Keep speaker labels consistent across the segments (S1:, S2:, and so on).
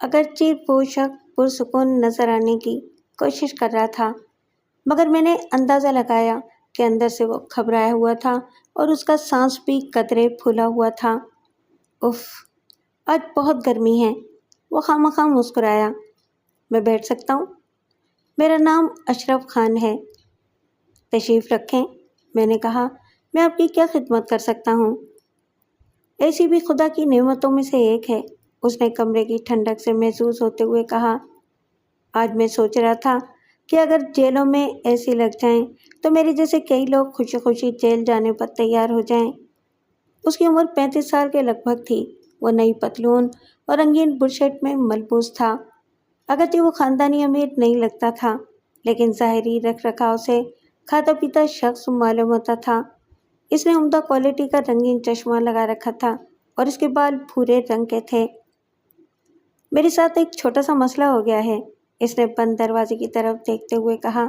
S1: اگرچہ وہ شخص پرسکون نظر آنے کی کوشش کر رہا تھا، مگر میں نے اندازہ لگایا کہ اندر سے وہ گھبرایا ہوا تھا اور اس کا سانس بھی قدرے پھولا ہوا تھا۔ اف، آج بہت گرمی ہے، وہ خامخواہ مسکرایا۔ میں بیٹھ سکتا ہوں؟ میرا نام اشرف خان ہے۔ تشریف رکھیں، میں نے کہا۔ میں آپ کی کیا خدمت کر سکتا ہوں؟ ایسی بھی خدا کی نعمتوں میں سے ایک ہے، اس نے کمرے کی ٹھنڈک سے محظوظ ہوتے ہوئے کہا۔ آج میں سوچ رہا تھا کہ اگر جیلوں میں ایسی لگ جائیں تو میرے جیسے کئی لوگ خوشی خوشی جیل جانے پر تیار ہو جائیں۔ اس کی عمر 35 سال کے لگ بھگ تھی۔ وہ نئی پتلون اور رنگین برشٹ میں ملبوس تھا۔ اگرچہ وہ خاندانی امیر نہیں لگتا تھا، لیکن ظاہری رکھ رکھاؤ سے کھاتا پیتا شخص معلوم ہوتا تھا۔ اس نے عمدہ کوالٹی کا رنگین چشمہ لگا رکھا تھا اور اس کے بال بھورے رنگ کے تھے۔ میرے ساتھ ایک چھوٹا سا مسئلہ ہو گیا ہے، اس نے بند دروازے کی طرف دیکھتے ہوئے کہا۔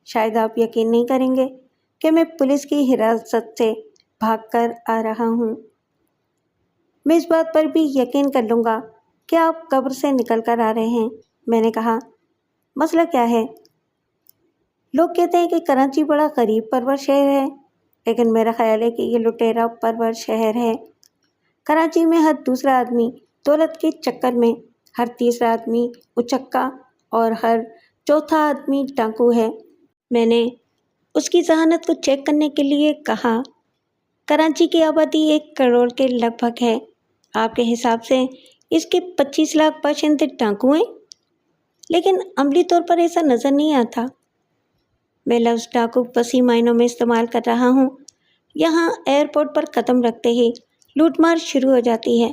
S1: شاید آپ یقین نہیں کریں گے کہ میں پولیس کی حراست سے بھاگ کر آ رہا ہوں۔ میں اس بات پر بھی یقین کر لوں گا کہ آپ قبر سے نکل کر آ رہے ہیں، میں نے کہا۔ مسئلہ کیا ہے؟ لوگ کہتے ہیں کہ کراچی بڑا غریب پرور شہر ہے، لیکن میرا خیال ہے کہ یہ لٹیرا پرور شہر ہے۔ کراچی میں ہر دوسرا آدمی دولت کے چکر میں، ہر تیسرا آدمی اچکا اور ہر چوتھا آدمی ڈاکو ہے۔ میں نے اس کی ذہانت کو چیک کرنے کے لیے کہا۔ کراچی کی آبادی 1 کروڑ کے لگ بھگ ہے۔ آپ کے حساب سے اس کے 25 لاکھ باشندے ڈاکو ہیں؟ لیکن عملی طور پر ایسا نظر نہیں آتا۔ میں لفظ ڈاکو وسیع معنوں میں استعمال کر رہا ہوں۔ یہاں ایئرپورٹ پر قدم رکھتے ہی لوٹ مار شروع ہو جاتی ہے۔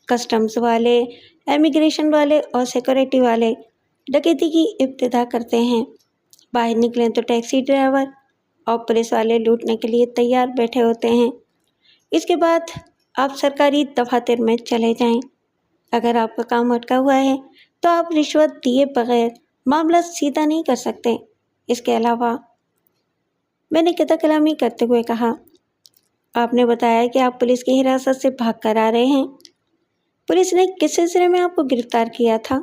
S1: کسٹمز والے، امیگریشن والے اور سیکورٹی والے ڈکیتی کی ابتدا کرتے ہیں۔ باہر نکلیں تو ٹیکسی ڈرائیور اور پولیس والے لوٹنے کے لیے تیار بیٹھے ہوتے ہیں۔ اس کے بعد آپ سرکاری دفاتر میں چلے جائیں۔ اگر آپ کا کام اٹکا ہوا ہے تو آپ رشوت دیے بغیر معاملہ سیدھا نہیں کر سکتے۔ اس کے علاوہ، میں نے قطع کلامی کرتے ہوئے کہا، آپ نے بتایا کہ آپ پولیس کی حراست سے بھاگ کر آ رہے ہیں۔ پولیس نے کس سلسلے میں آپ کو گرفتار کیا تھا؟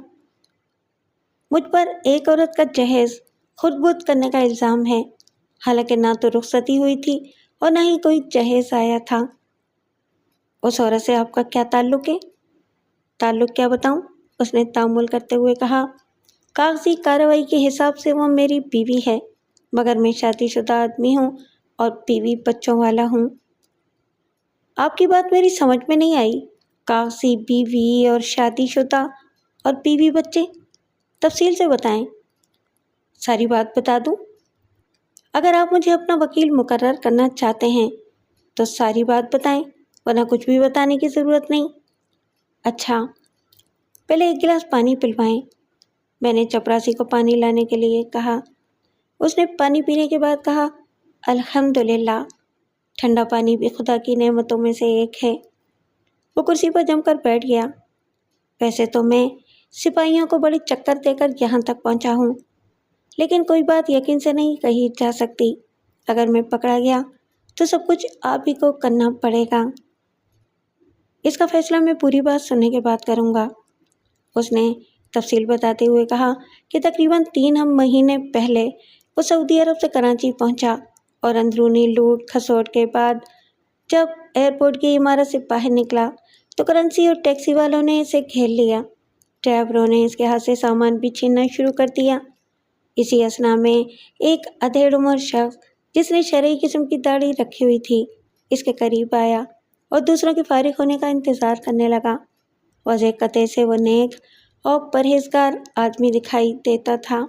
S1: مجھ پر ایک عورت کا جہیز خود بُد کرنے کا الزام ہے، حالانکہ نہ تو رخصتی ہوئی تھی اور نہ ہی کوئی جہیز آیا تھا۔ اس عورت سے آپ کا کیا تعلق ہے؟ تعلق کیا بتاؤں؟ اس نے تأمل کرتے ہوئے کہا۔ کاغذی کارروائی کے حساب سے وہ میری بیوی ہے، مگر میں شادی شدہ آدمی ہوں اور بیوی بچوں والا ہوں۔ آپ کی بات میری سمجھ میں نہیں آئی۔ کاغذی بیوی اور شادی شدہ اور بیوی بچے، تفصیل سے بتائیں۔ ساری بات بتا دوں؟ اگر آپ مجھے اپنا وکیل مقرر کرنا چاہتے ہیں تو ساری بات بتائیں، ورنہ کچھ بھی بتانے کی ضرورت نہیں۔ اچھا، پہلے ایک گلاس پانی پلوائیں، میں نے چپراسی کو پانی لانے کے لیے کہا۔ اس نے پانی پینے کے بعد کہا، الحمدللہ، ٹھنڈا پانی بھی خدا کی نعمتوں میں سے ایک ہے۔ وہ کرسی پر جم کر بیٹھ گیا۔ ویسے تو میں سپاہیوں کو بڑے چکر دے کر یہاں تک پہنچا ہوں، لیکن کوئی بات یقین سے نہیں کہی جا سکتی۔ اگر میں پکڑا گیا تو سب کچھ آپ ہی کو کرنا پڑے گا۔ اس کا فیصلہ میں پوری بات سننے کے بعد کروں گا، اس نے تفصیل بتاتے ہوئے کہا کہ تقریباً 3 مہینے پہلے وہ سعودی عرب سے کراچی پہنچا اور اندرونی لوٹ کھسوٹ کے بعد جب ایئرپورٹ کی عمارت سے باہر نکلا تو کرنسی اور ٹیکسی والوں نے اسے گھیر لیا۔ ڈرائیوروں نے اس کے ہاتھ سے سامان بھی چھیننا شروع کر دیا۔ اسی اثنا میں ایک ادھیڑ عمر شخص جس نے شرعی قسم کی داڑھی رکھی ہوئی تھی اس کے قریب آیا اور دوسروں کے فارغ ہونے کا انتظار کرنے لگا۔ واضح قطع سے وہ نیک اور پرہیزگار آدمی دکھائی دیتا تھا۔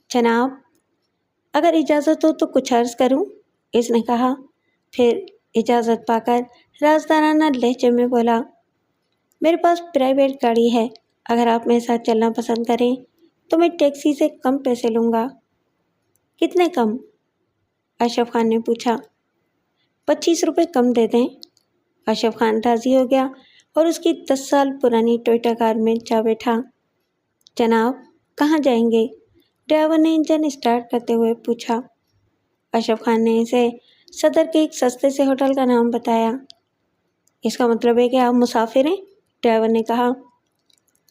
S1: جناب، اگر اجازت ہو تو کچھ عرض کروں، اس نے کہا۔ پھر اجازت پا کر رازدارانہ لہجے میں بولا، میرے پاس پرائیویٹ گاڑی ہے، اگر آپ میرے ساتھ چلنا پسند کریں تو میں ٹیکسی سے کم پیسے لوں گا۔ کتنے کم؟ اشرف خان نے پوچھا۔ 25 روپے کم دے دیں۔ اشرف خان راضی ہو گیا اور اس کی 10 سال پرانی ٹوئوٹا کار میں جا بیٹھا۔ جناب، کہاں جائیں گے؟ ڈرائیور نے انجن اسٹارٹ کرتے ہوئے پوچھا۔ اشرف خان نے اسے صدر کے ایک سستے سے ہوٹل کا نام بتایا۔ اس کا مطلب ہے کہ آپ مسافر ہیں؟ ڈرائیور نے کہا۔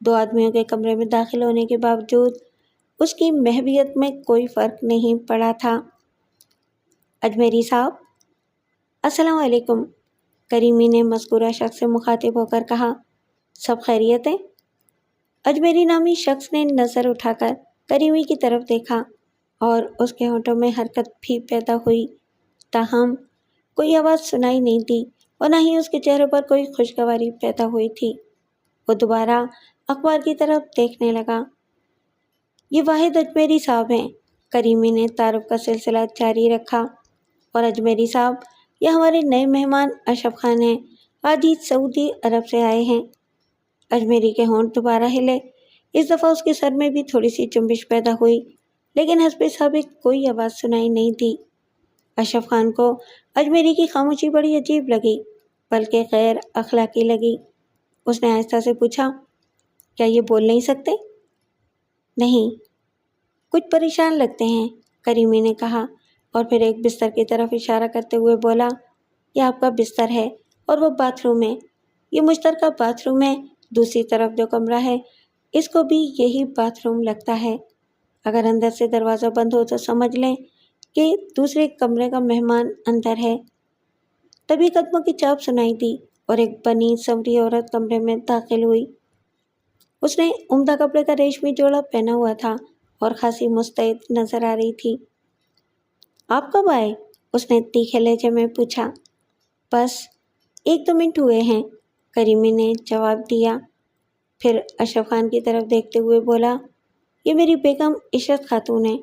S1: دو آدمیوں کے کمرے میں داخل ہونے کے باوجود اس کی محویت میں کوئی فرق نہیں پڑا تھا۔ اجمیری صاحب، السلام علیکم، کریمی نے مذکورہ شخص سے مخاطب ہو کر کہا۔ سب خیریت ہے؟ اجمیری نامی شخص نے نظر اٹھا کر کریمی کی طرف دیکھا اور اس کے ہونٹوں میں حرکت بھی پیدا ہوئی، تاہم کوئی آواز سنائی نہیں دی اور نہ ہی اس کے چہرے پر کوئی خوشگواری پیدا ہوئی تھی۔ وہ دوبارہ اخبار کی طرف دیکھنے لگا۔ یہ واحد اجمیری صاحب ہیں، کریمی نے تعارف کا سلسلہ جاری رکھا، اور اجمیری صاحب، یہ ہمارے نئے مہمان اشرف خان ہیں، آج ہی سعودی عرب سے آئے ہیں۔ اجمیری کے ہونٹ دوبارہ ہلے، اس دفعہ اس کے سر میں بھی تھوڑی سی جنبش پیدا ہوئی، لیکن حسب سابق کوئی آواز سنائی نہیں دی۔ اشرف خان کو اجمیری کی خاموشی بڑی عجیب لگی، بلکہ غیر اخلاقی لگی۔ اس نے آہستہ سے پوچھا، کیا یہ بول نہیں سکتے؟ نہیں، کچھ پریشان لگتے ہیں، کریمی نے کہا، اور پھر ایک بستر کی طرف اشارہ کرتے ہوئے بولا، یہ آپ کا بستر ہے اور وہ باتھ روم ہے، یہ مشترکہ باتھ روم ہے۔ دوسری طرف جو کمرہ ہے اس کو بھی یہی باتھ روم لگتا ہے۔ اگر اندر سے دروازہ بند ہو تو سمجھ لیں کہ دوسرے کمرے کا مہمان اندر ہے۔ تبھی قدموں کی چاپ سنائی دی اور ایک بنی سنوری عورت کمرے میں داخل ہوئی۔ اس نے عمدہ کپڑے کا ریشمی جوڑا پہنا ہوا تھا اور خاصی مستعد نظر آ رہی تھی۔ آپ کب آئے؟ اس نے تیکھے لہجے میں پوچھا۔ بس 1-2 منٹ ہوئے ہیں، کریمی نے جواب دیا، پھر اشرف خان کی طرف دیکھتے ہوئے بولا، یہ میری بیگم عشرت خاتون ہے،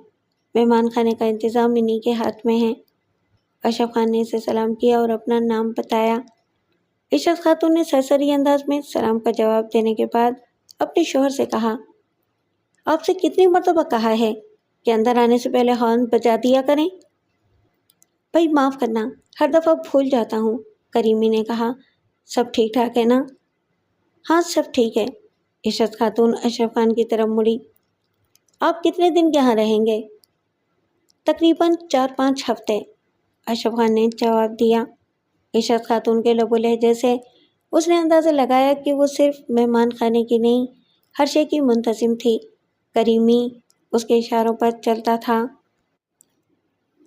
S1: مہمان خانے کا انتظام انہی کے ہاتھ میں ہے۔ اشرف خان نے اسے سلام کیا اور اپنا نام بتایا۔ عشرت خاتون نے سرسری انداز میں سلام کا جواب دینے کے بعد اپنے شوہر سے کہا، آپ سے کتنی مرتبہ کہا ہے کہ اندر آنے سے پہلے ہارن بجا دیا کریں؟ بھائی معاف کرنا، ہر دفعہ بھول جاتا ہوں، کریمی نے کہا۔ سب ٹھیک ٹھاک ہے نا؟ ہاں سب ٹھیک ہے۔ عشرت خاتون اشرف خان کی طرف مڑی۔ آپ کتنے دن یہاں رہیں گے؟ تقریباً 4-5 ہفتے، اشرف خان نے جواب دیا۔ عشرت خاتون کے لب و لہجے سے اس نے اندازہ لگایا کہ وہ صرف مہمان خانے کی نہیں، ہر شے کی منتظم تھی۔ کریمی اس کے اشاروں پر چلتا تھا۔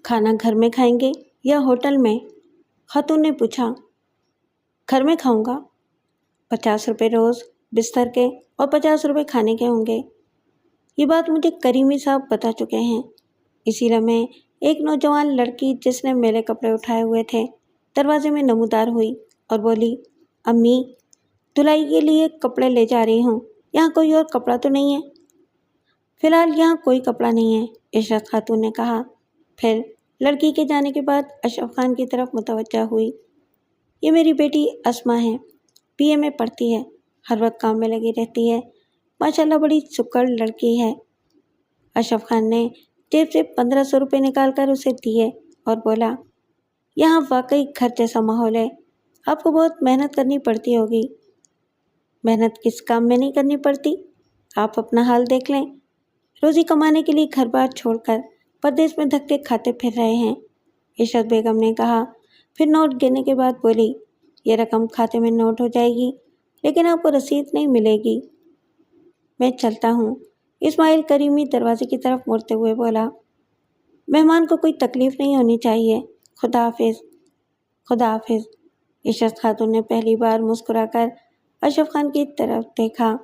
S1: کھانا گھر میں کھائیں گے یا ہوٹل میں؟ خاتون نے پوچھا۔ گھر میں کھاؤں گا۔ 50 روپے روز بستر کے اور 50 روپے کھانے کے ہوں گے۔ یہ بات مجھے کریمی صاحب بتا چکے ہیں۔ اسی لمحے ایک نوجوان لڑکی جس نے میلے کپڑے اٹھائے ہوئے تھے دروازے میں نمودار ہوئی اور بولی، امی، دھلائی کے لیے کپڑے لے جا رہی ہوں، یہاں کوئی اور کپڑا تو نہیں ہے؟ فی الحال یہاں کوئی کپڑا نہیں ہے، عشرت خاتون نے کہا۔ پھر لڑکی کے جانے کے بعد اشرف خان کی طرف متوجہ ہوئی۔ یہ میری بیٹی اسما ہے، BA میں پڑھتی ہے، ہر وقت کام میں لگی رہتی ہے، ماشاءاللہ بڑی سکڑ لڑکی ہے۔ اشرف خان نے جیب سے 1500 روپے نکال کر اسے دیے اور بولا، یہاں واقعی گھر جیسا ماحول ہے، آپ کو بہت محنت کرنی پڑتی ہوگی۔ محنت کس کام میں نہیں کرنی پڑتی؟ آپ اپنا حال دیکھ لیں، روزی کمانے کے لیے گھر بار چھوڑ کر پردیس میں دھکے کھاتے پھر رہے ہیں، عشرت بیگم نے کہا۔ پھر نوٹ گننے کے بعد بولی، یہ رقم کھاتے میں نوٹ ہو جائے گی، لیکن آپ کو رسید نہیں ملے گی۔ میں چلتا ہوں، اسماعیل کریمی دروازے کی طرف مڑتے ہوئے بولا۔ مہمان کو کوئی تکلیف نہیں ہونی چاہیے، خدا حافظ۔ خدا حافظ۔ عشرت خاتون نے پہلی بار مسکرا کر اشرف خان کی طرف دیکھا۔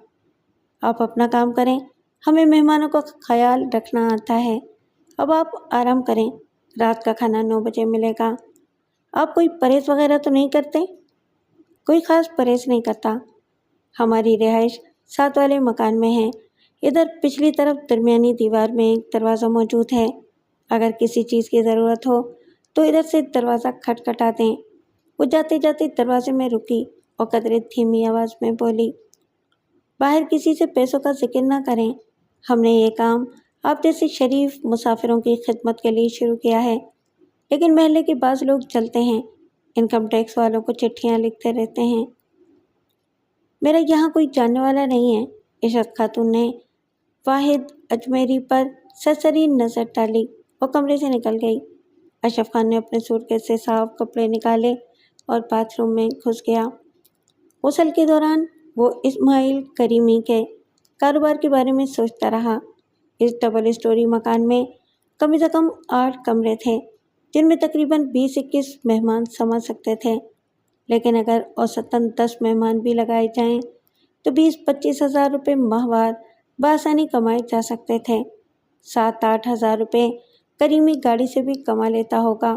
S1: آپ اپنا کام کریں، ہمیں مہمانوں کا خیال رکھنا آتا ہے، اب آپ آرام کریں، رات کا کھانا 9 بجے ملے گا۔ آپ کوئی پرہیز وغیرہ تو نہیں کرتے؟ کوئی خاص پرہیز نہیں کرتا، ہماری رہائش 7 والے مکان میں ہے، ادھر پچھلی طرف درمیانی دیوار میں ایک دروازہ موجود ہے، اگر کسی چیز کی ضرورت ہو تو ادھر سے دروازہ کھٹکھٹا دیں۔ وہ جاتے جاتے دروازے میں رکی اور قدرے دھیمی آواز میں بولی، باہر کسی سے پیسوں کا ذکر نہ کریں، ہم نے یہ کام آپ جیسے شریف مسافروں کی خدمت کے لیے شروع کیا ہے، لیکن محلے کے بعض لوگ چلتے ہیں، انکم ٹیکس والوں کو چٹھیاں لکھتے رہتے ہیں۔ میرا یہاں کوئی جاننے والا نہیں ہے، عشرت خاتون نے واحد اجمیری پر سرسری نظر ڈالی اور کمرے سے نکل گئی۔ اشرف خان نے اپنے سوٹ کیس سے صاف کپڑے نکالے اور باتھ روم میں گھس گیا۔ غسل کے دوران وہ اسماعیل کریمی کے کاروبار کے بارے میں سوچتا رہا۔ اس ڈبل اسٹوری مکان میں کم از کم 8 کمرے تھے، جن میں تقریباً 20-21 مہمان سما سکتے تھے، لیکن اگر اوسطاً 10 مہمان بھی لگائے جائیں تو 20-25 ہزار روپے ماہوار بآسانی کمائے جا سکتے تھے۔ 7-8 ہزار روپے کریمی گاڑی سے بھی کما لیتا ہوگا۔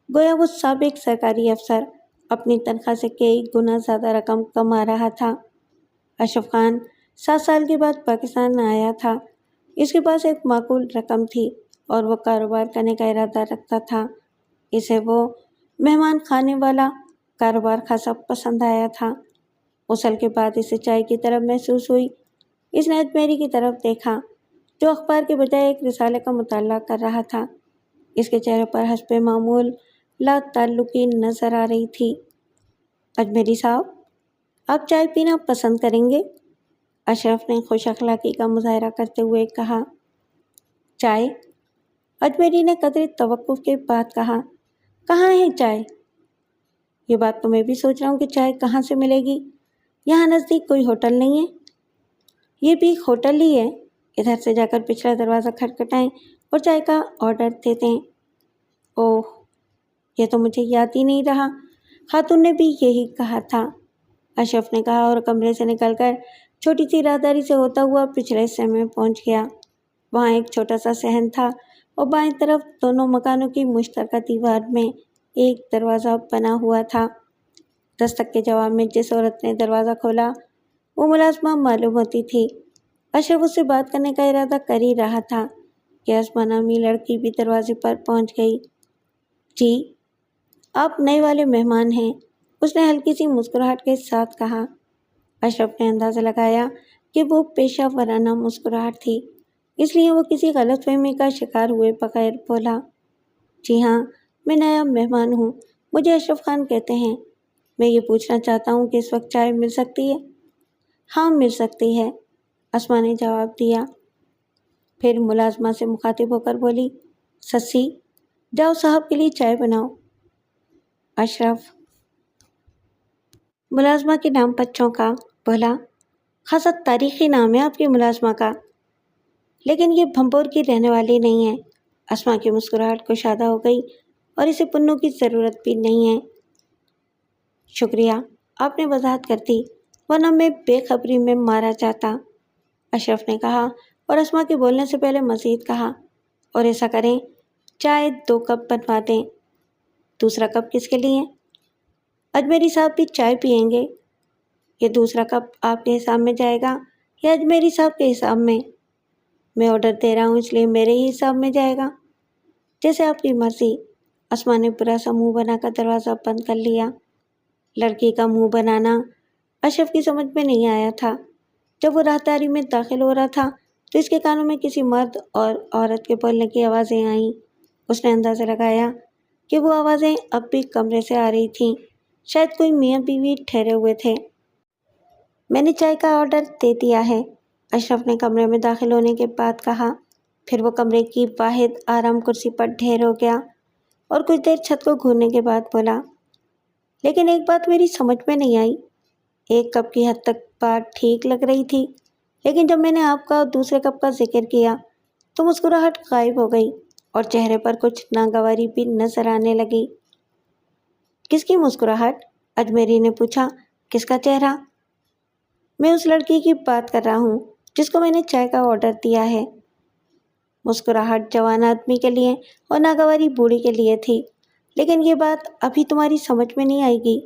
S1: گویا وہ سابق سرکاری افسر اپنی تنخواہ سے کئی گنا زیادہ رقم کما رہا تھا۔ اشرف خان 7 سال کے بعد پاکستان آیا تھا۔ اس کے پاس ایک معقول رقم تھی اور وہ کاروبار کرنے کا ارادہ رکھتا تھا۔ اسے وہ مہمان خانے والا کاروبار خاصا پسند آیا تھا۔ غسل کے بعد اسے چائے کی طلب محسوس ہوئی۔ اس نے اجمیری کی طرف دیکھا، جو اخبار کے بجائے ایک رسالے کا مطالعہ کر رہا تھا۔ اس کے چہرے پر حسب معمول لا تعلقی نظر آ رہی تھی۔ اجمیری صاحب، آپ چائے پینا پسند کریں گے؟ اشرف نے خوش اخلاقی کا مظاہرہ کرتے ہوئے کہا۔ چائے؟ اجمیری نے قدرے توقف کے بعد کہا۔ کہاں ہے چائے؟ یہ بات تو میں بھی سوچ رہا ہوں کہ چائے کہاں سے ملے گی۔ یہاں نزدیک کوئی ہوٹل نہیں ہے؟ یہ بھی ہوٹل ہی ہے۔ ادھر سے جا کر پچھلا دروازہ کھٹکھٹائیں اور چائے کا آرڈر دے دیں۔ اوہ، یہ تو مجھے یاد ہی نہیں رہا۔ خاتون نے بھی یہی کہا تھا، اشرف نے کہا اور کمرے سے نکل کر چھوٹی سی راہداری سے ہوتا ہوا پچھلے حصے میں پہنچ گیا۔ وہاں ایک چھوٹا سا صحن تھا اور بائیں طرف دونوں مکانوں کی مشترکہ دیوار میں ایک دروازہ بنا ہوا تھا۔ دستک کے جواب میں جس عورت نے دروازہ کھولا وہ ملازمہ معلوم ہوتی تھی۔ اشرف اس سے بات کرنے کا ارادہ کر ہی رہا تھا کہ اسما نامی لڑکی بھی دروازے پر پہنچ گئی۔ جی، آپ نئے والے مہمان ہیں، اس نے ہلکی سی مسکراہٹ کے ساتھ کہا۔ اشرف نے اندازہ لگایا کہ وہ پیشہ ورانہ مسکراہٹ تھی، اس لیے وہ کسی غلط فہمی کا شکار ہوئے بغیر بولا۔ جی ہاں، میں نیا مہمان ہوں، مجھے اشرف خان کہتے ہیں۔ میں یہ پوچھنا چاہتا ہوں کہ اس وقت چائے مل سکتی ہے؟ ہاں، مل سکتی ہے، اسما نے جواب دیا۔ پھر ملازمہ سے مخاطب ہو کر بولی، سسی، جاؤ صاحب کے لیے چائے بناؤ۔ اشرف ملازمہ کے نام پر چونکا، بولا، خاصا تاریخی نام ہے آپ کی ملازمہ کا، لیکن یہ بھمپور کی رہنے والی نہیں ہے۔ اسما کی مسکراہٹ کشادہ ہو گئی، اور اسے پنوں کی ضرورت بھی نہیں ہے۔ شکریہ، آپ نے وضاحت کر دی، ورنہ میں بے خبری میں مارا جاتا، اشرف نے کہا اور اسما کے بولنے سے پہلے مزید کہا، اور ایسا کریں، چائے 2 کپ بنوا دیں۔ دوسرا کپ کس کے لیے؟ اجمیری صاحب بھی چائے پئیں گے۔ یہ دوسرا کپ آپ کے حساب میں جائے گا یا اجمیری صاحب کے حساب میں؟ میں آرڈر دے رہا ہوں اس لیے میرے ہی حساب میں جائے گا۔ جیسے آپ کی مرضی، اسما نے برا سا منہ بنا کر دروازہ بند کر لیا۔ لڑکی کا منہ بنانا اشرف کی سمجھ میں نہیں آیا تھا۔ جب وہ راہداری میں داخل ہو رہا تھا تو اس کے کانوں میں کسی مرد اور عورت کے بولنے کی آوازیں آئیں۔ اس نے اندازہ لگایا کہ وہ آوازیں اب بھی کمرے سے آ رہی تھیں، شاید کوئی میاں بیوی ٹھہرے ہوئے تھے۔ میں نے چائے کا آرڈر دے دیا ہے، اشرف نے کمرے میں داخل ہونے کے بعد کہا۔ پھر وہ کمرے کی واحد آرام کرسی پر ڈھیر ہو گیا اور کچھ دیر چھت کو گھورنے کے بعد بولا، لیکن ایک بات میری سمجھ میں نہیں آئی۔ 1 کپ کی حد تک بات ٹھیک لگ رہی تھی، لیکن جب میں نے آپ کا دوسرے کپ کا ذکر کیا تو مسکراہٹ غائب ہو گئی اور چہرے پر کچھ ناگواری بھی نظر آنے لگی۔ کس کی مسکراہٹ؟ اجمیری نے پوچھا۔ کس کا چہرہ؟ میں اس لڑکی کی بات کر رہا ہوں جس کو میں نے چائے کا آرڈر دیا ہے۔ مسکراہٹ جوان آدمی کے لیے اور ناگواری بوڑھی کے لیے تھی، لیکن یہ بات ابھی تمہاری سمجھ میں نہیں آئے گی۔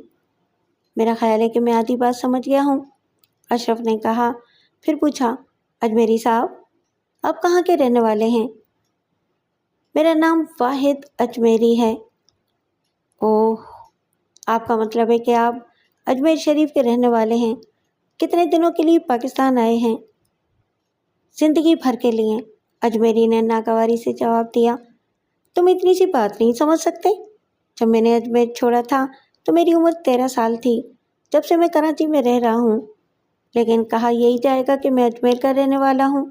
S1: میرا خیال ہے کہ میں آدھی بات سمجھ گیا ہوں، اشرف نے کہا۔ پھر پوچھا، اجمیری صاحب، آپ کہاں کے رہنے والے ہیں؟ میرا نام واحد اجمیری ہے۔ اوہ، آپ کا مطلب ہے کہ آپ اجمیر شریف کے رہنے والے ہیں۔ کتنے دنوں کے لیے پاکستان آئے ہیں؟ زندگی بھر کے لیے، اجمیری نے ناگواری سے جواب دیا۔ تم اتنی سی بات نہیں سمجھ سکتے؟ جب میں نے اجمیر چھوڑا تھا تو میری عمر 13 سال تھی۔ جب سے میں کراچی میں رہ رہا ہوں، لیکن کہا یہی جائے گا کہ میں اجمیر کا رہنے والا ہوں۔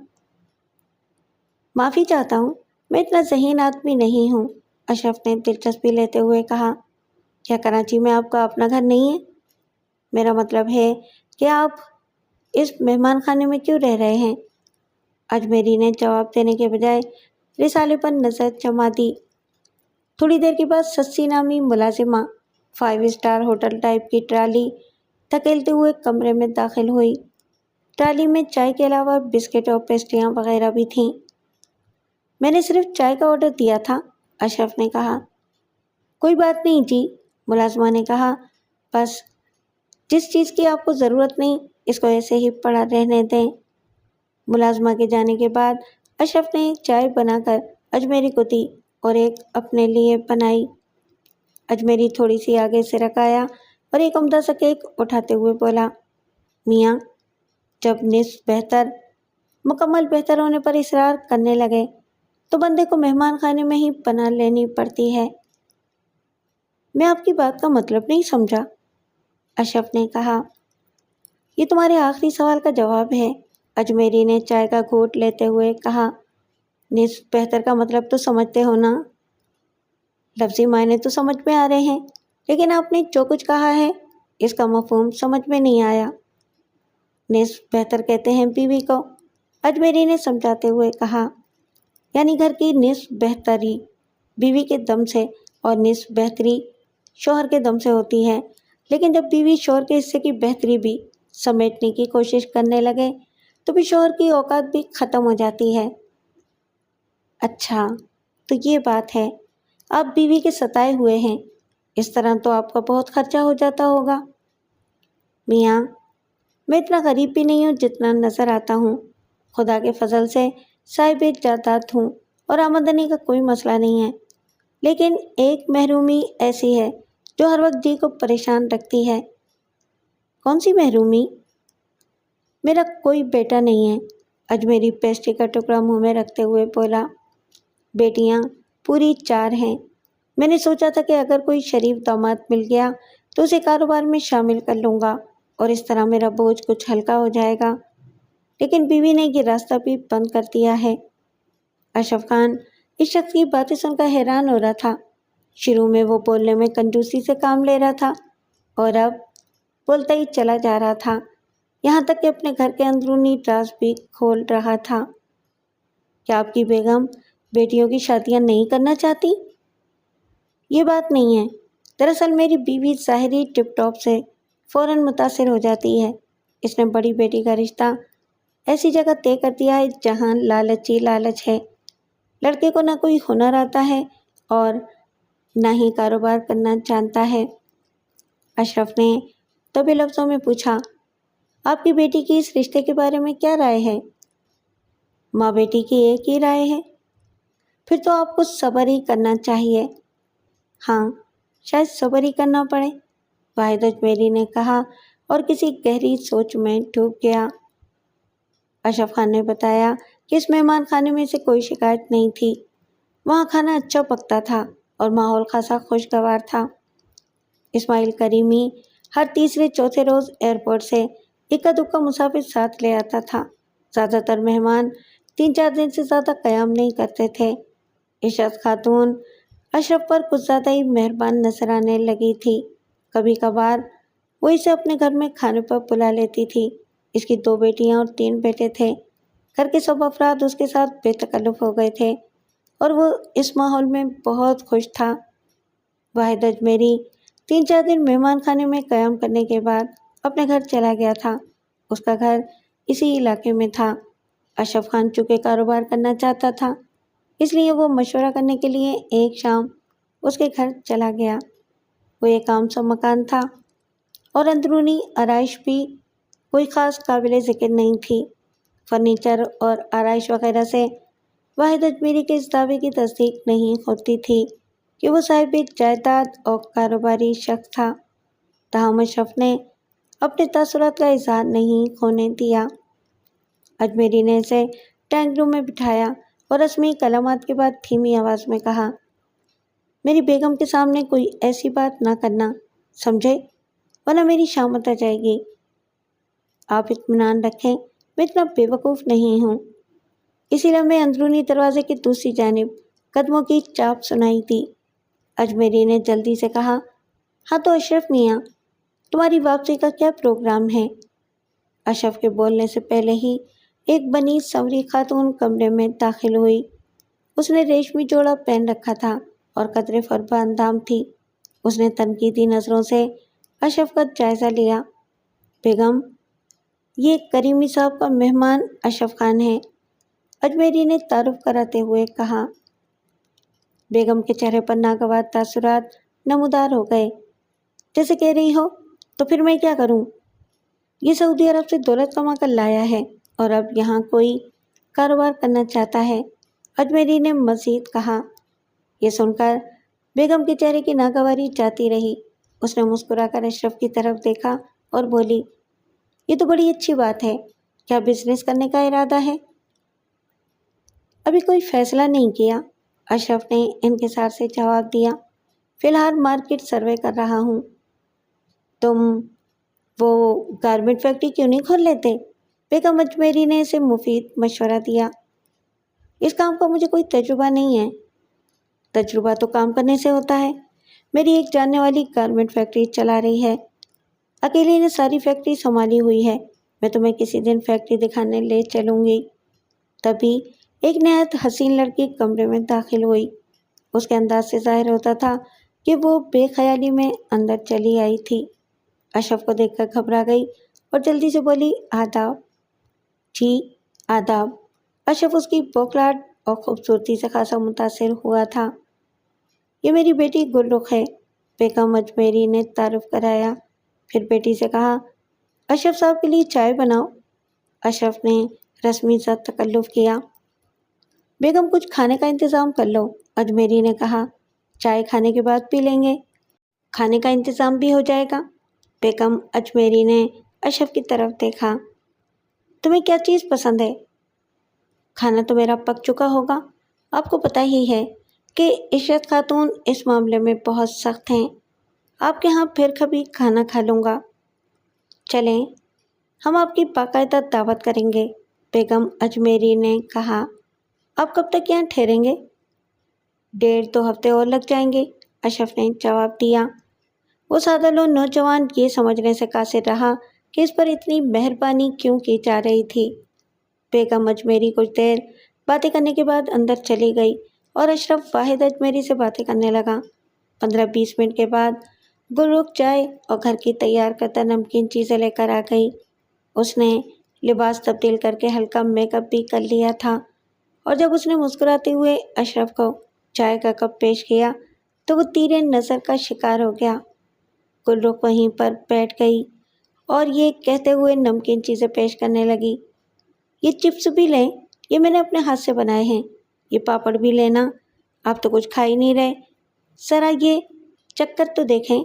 S1: معافی چاہتا ہوں، میں اتنا ذہین آدمی نہیں ہوں، اشرف نے دلچسپی لیتے ہوئے کہا۔ کیا کراچی میں آپ کا اپنا گھر نہیں ہے؟ میرا مطلب ہے کہ آپ اس مہمان خانے میں کیوں رہ رہے ہیں؟ اجمیری نے جواب دینے کے بجائے رسالے پر نظر جما دی۔ تھوڑی دیر کے بعد سسی نامی ملازمہ 5 اسٹار ہوٹل ٹائپ کی ٹرالی دھکیلتے ہوئے کمرے میں داخل ہوئی۔ ٹرالی میں چائے کے علاوہ بسکٹ اور پیسٹریاں وغیرہ بھی تھیں۔ میں نے صرف چائے کا آرڈر دیا تھا، اشرف نے کہا۔ کوئی بات نہیں جی، ملازمہ نے کہا، بس جس چیز کی آپ کو ضرورت نہیں اس کو ایسے ہی پڑا رہنے دیں۔ ملازمہ کے جانے کے بعد اشرف نے ایک چائے بنا کر اجمیری کو دی اور ایک اپنے لیے بنائی۔ اجمیری تھوڑی سی آگے سے رکایا اور ایک عمدہ سا کیک اٹھاتے ہوئے بولا، میاں، جب نصف بہتر مکمل بہتر ہونے پر اصرار کرنے لگے تو بندے کو مہمان خانے میں ہی پناہ لینی پڑتی ہے۔ میں آپ کی بات کا مطلب نہیں سمجھا، اشرف نے کہا۔ یہ تمہارے آخری سوال کا جواب ہے، اجمیری نے چائے کا گھونٹ لیتے ہوئے کہا۔ نصف بہتر کا مطلب تو سمجھتے ہو نا؟ لفظی معنی تو سمجھ میں آ رہے ہیں، لیکن آپ نے جو کچھ کہا ہے اس کا مفہوم سمجھ میں نہیں آیا۔ نصف بہتر کہتے ہیں بیوی کو، اجمیری نے سمجھاتے ہوئے کہا، یعنی گھر کی نصف بہتری بیوی کے دم سے اور نصف بہتری شوہر کے دم سے ہوتی ہے، لیکن جب بیوی شوہر کے حصے کی بہتری بھی سمیٹنے کی کوشش کرنے لگے تو بھی شوہر کی اوقات بھی ختم ہو جاتی ہے۔ اچھا، تو یہ بات ہے، آپ بیوی کے ستائے ہوئے ہیں، اس طرح تو آپ کا بہت خرچہ ہو جاتا ہوگا۔ میاں، میں اتنا غریب بھی نہیں ہوں جتنا نظر آتا ہوں، خدا کے فضل سے صاحب جائیداد ہوں اور آمدنی کا کوئی مسئلہ نہیں ہے، لیکن ایک محرومی ایسی ہے جو ہر وقت جی کو پریشان رکھتی ہے۔ کون سی محرومی؟ میرا کوئی بیٹا نہیں ہے، اجمیری پیسٹری کا ٹکڑا منہ میں رکھتے ہوئے بولا۔ بیٹیاں پوری 4 ہیں۔ میں نے سوچا تھا کہ اگر کوئی شریف داماد مل گیا تو اسے کاروبار میں شامل کر لوں گا اور اس طرح میرا بوجھ کچھ ہلکا ہو جائے گا، لیکن بیوی نے یہ راستہ بھی بند کر دیا ہے۔ اشرف خان اس شخص کی باتیں سن کر حیران ہو رہا تھا۔ شروع میں وہ بولنے میں کنجوسی سے کام لے رہا تھا اور اب بولتا ہی چلا جا رہا تھا، یہاں تک کہ اپنے گھر کے اندرونی راز بھی کھول رہا تھا۔ کیا آپ کی بیگم بیٹیوں کی شادیاں نہیں کرنا چاہتی؟ یہ بات نہیں ہے، دراصل میری بیوی ظاہری ٹپ ٹاپ سے فوراً متاثر ہو جاتی ہے۔ اس نے بڑی بیٹی کا رشتہ ایسی جگہ طے کر دیا ہے جہاں لالچ ہی لالچ ہے۔ لڑکے کو نہ کوئی ہنر آتا ہے اور نہ ہی کاروبار کرنا جانتا ہے۔ اشرف نے دبے لفظوں میں پوچھا، آپ کی بیٹی کی اس رشتے کے بارے میں کیا رائے ہے؟ ماں بیٹی کی ایک ہی رائے ہے؟ پھر تو آپ کو صبر ہی کرنا چاہیے۔ ہاں، شاید صبر ہی کرنا پڑے، واحد اجمیری نے کہا اور کسی گہری سوچ میں ڈوب گیا۔ اشرف خان نے بتایا کہ اس مہمان خانے میں سے کوئی شکایت نہیں تھی، وہاں کھانا اچھا پکتا تھا اور ماحول خاصا خوشگوار تھا۔ اسماعیل کریمی ہر تیسرے چوتھے روز ایئرپورٹ سے اکا دکا مسافر ساتھ لے آتا تھا۔ زیادہ تر مہمان 3-4 دن سے زیادہ قیام نہیں کرتے تھے۔ عشرت خاتون اشرف پر کچھ زیادہ ہی مہربان نظر آنے لگی تھی۔ کبھی کبھار وہ اسے اپنے گھر میں کھانے پر بلا لیتی تھی۔ اس کی 2 بیٹیاں اور 3 بیٹے تھے۔ گھر کے سب افراد اس کے ساتھ بے تکلف ہو گئے تھے اور وہ اس ماحول میں بہت خوش تھا۔ واحد اجمیری 3-4 دن مہمان خانے میں قیام کرنے کے بعد اپنے گھر چلا گیا تھا۔ اس کا گھر اسی علاقے میں تھا۔ اشرف خان چونکہ کاروبار کرنا چاہتا تھا، اس لیے وہ مشورہ کرنے کے لیے ایک شام اس کے گھر چلا گیا۔ وہ ایک عام سا مکان تھا اور اندرونی آرائش بھی کوئی خاص قابل ذکر نہیں تھی۔ فرنیچر اور آرائش وغیرہ سے واحد اجمیری کے اس دعوے کی تصدیق نہیں ہوتی تھی کہ وہ صاحب جائیداد اور کاروباری شخص تھا، تاہم اشرف نے اپنے تاثرات کا اظہار نہیں ہونے دیا۔ اجمیری نے اسے ڈرائنگ روم میں بٹھایا اور رسمی کلمات کے بعد دھیمی آواز میں کہا، میری بیگم کے سامنے کوئی ایسی بات نہ کرنا، سمجھے، ورنہ میری شامت آ جائے گی۔ آپ اطمینان رکھیں، میں اتنا بے وقوف نہیں ہوں۔ اسی لمحے اندرونی دروازے کی دوسری جانب قدموں کی چاپ سنائی دی۔ اجمیری نے جلدی سے کہا، ہاں تو اشرف میاں، تمہاری واپسی کا کیا پروگرام ہے؟ اشرف کے بولنے سے پہلے ہی ایک بنی سنوری خاتون کمرے میں داخل ہوئی۔ اس نے ریشمی جوڑا پہن رکھا تھا اور قدرے فربہ اندام تھی۔ اس نے تنقیدی نظروں سے اشرف کا جائزہ لیا۔ بیگم، یہ کریمی صاحب کا مہمان اشرف خان ہے، اجمیری نے تعارف کراتے ہوئے کہا۔ بیگم کے چہرے پر ناگوار تاثرات نمودار ہو گئے۔ جیسے کہہ رہی ہو تو پھر میں کیا کروں؟ یہ سعودی عرب سے دولت کما کر لایا ہے اور اب یہاں کوئی کاروبار کرنا چاہتا ہے، اجمیری نے مزید کہا۔ یہ سن کر بیگم کے چہرے کی ناگواری جاتی رہی۔ اس نے مسکرا کر اشرف کی طرف دیکھا اور بولی، یہ تو بڑی اچھی بات ہے، کیا بزنس کرنے کا ارادہ ہے؟ ابھی کوئی فیصلہ نہیں کیا، اشرف نے انکسار سے جواب دیا۔ فی الحال مارکیٹ سروے کر رہا ہوں۔ تم وہ گارمنٹ فیکٹری کیوں نہیں کھول لیتے؟ بیگم اجمیری نے اسے مفید مشورہ دیا۔ اس کام کا مجھے کوئی تجربہ نہیں ہے۔ تجربہ تو کام کرنے سے ہوتا ہے۔ میری ایک جاننے والی گارمنٹ فیکٹری چلا رہی ہے، اکیلی نے ساری فیکٹری سنبھالی ہوئی ہے۔ میں تمہیں کسی دن فیکٹری دکھانے لے چلوں گی۔ تبھی ایک نہایت حسین لڑکی کمرے میں داخل ہوئی۔ اس کے انداز سے ظاہر ہوتا تھا کہ وہ بے خیالی میں اندر چلی آئی تھی۔ اشرف کو دیکھ کر گھبرا گئی اور جلدی سے بولی، آداب۔ جی آداب۔ اشرف اس کی بوکھلاہٹ اور خوبصورتی سے خاصا متاثر ہوا تھا۔ یہ میری بیٹی گل رخ ہے، بیگم اجمیری نے تعارف کرایا۔ پھر بیٹی سے کہا، اشرف صاحب کے لیے چائے بناؤ۔ اشرف نے رسمی سا تکلف کیا۔ بیگم کچھ کھانے کا انتظام کر لو، اجمیری نے کہا۔ چائے کھانے کے بعد پی لیں گے، کھانے کا انتظام بھی ہو جائے گا۔ بیگم اجمیری نے اشرف کی طرف دیکھا۔ تمہیں کیا چیز پسند ہے؟ کھانا تو میرا پک چکا ہوگا، آپ کو پتہ ہی ہے کہ عشرت خاتون اس معاملے میں بہت سخت ہیں۔ آپ کے ہاں پھر کبھی کھانا کھا لوں گا۔ چلیں، ہم آپ کی باقاعدہ دعوت کریں گے، بیگم اجمیری نے کہا۔ آپ کب تک یہاں ٹھہریں گے؟ 1.5-2 ہفتے اور لگ جائیں گے، اشرف نے جواب دیا۔ وہ سادہ لو نوجوان یہ سمجھنے سے قاصر رہا کہ اس پر اتنی مہربانی کیوں کی جا رہی تھی۔ بیگم اجمیری کچھ دیر باتیں کرنے کے بعد اندر چلی گئی اور اشرف واحد اجمیری سے باتیں کرنے لگا۔ 15-20 منٹ کے بعد گل رخ چائے اور گھر کی تیار کردہ نمکین چیزیں لے کر آ گئی۔ اس نے لباس تبدیل کر کے ہلکا میک اپ بھی کر لیا تھا، اور جب اس نے مسکراتے ہوئے اشرف کو چائے کا کپ پیش کیا تو وہ تیرے نظر کا شکار ہو گیا۔ گل رخ وہیں پر بیٹھ گئی اور یہ کہتے ہوئے نمکین چیزیں پیش کرنے لگی، یہ چپس بھی لیں، یہ میں نے اپنے ہاتھ سے بنائے ہیں، یہ پاپڑ بھی لینا، آپ تو کچھ کھا ہی نہیں رہے، ذرا یہ چکر تو دیکھیں۔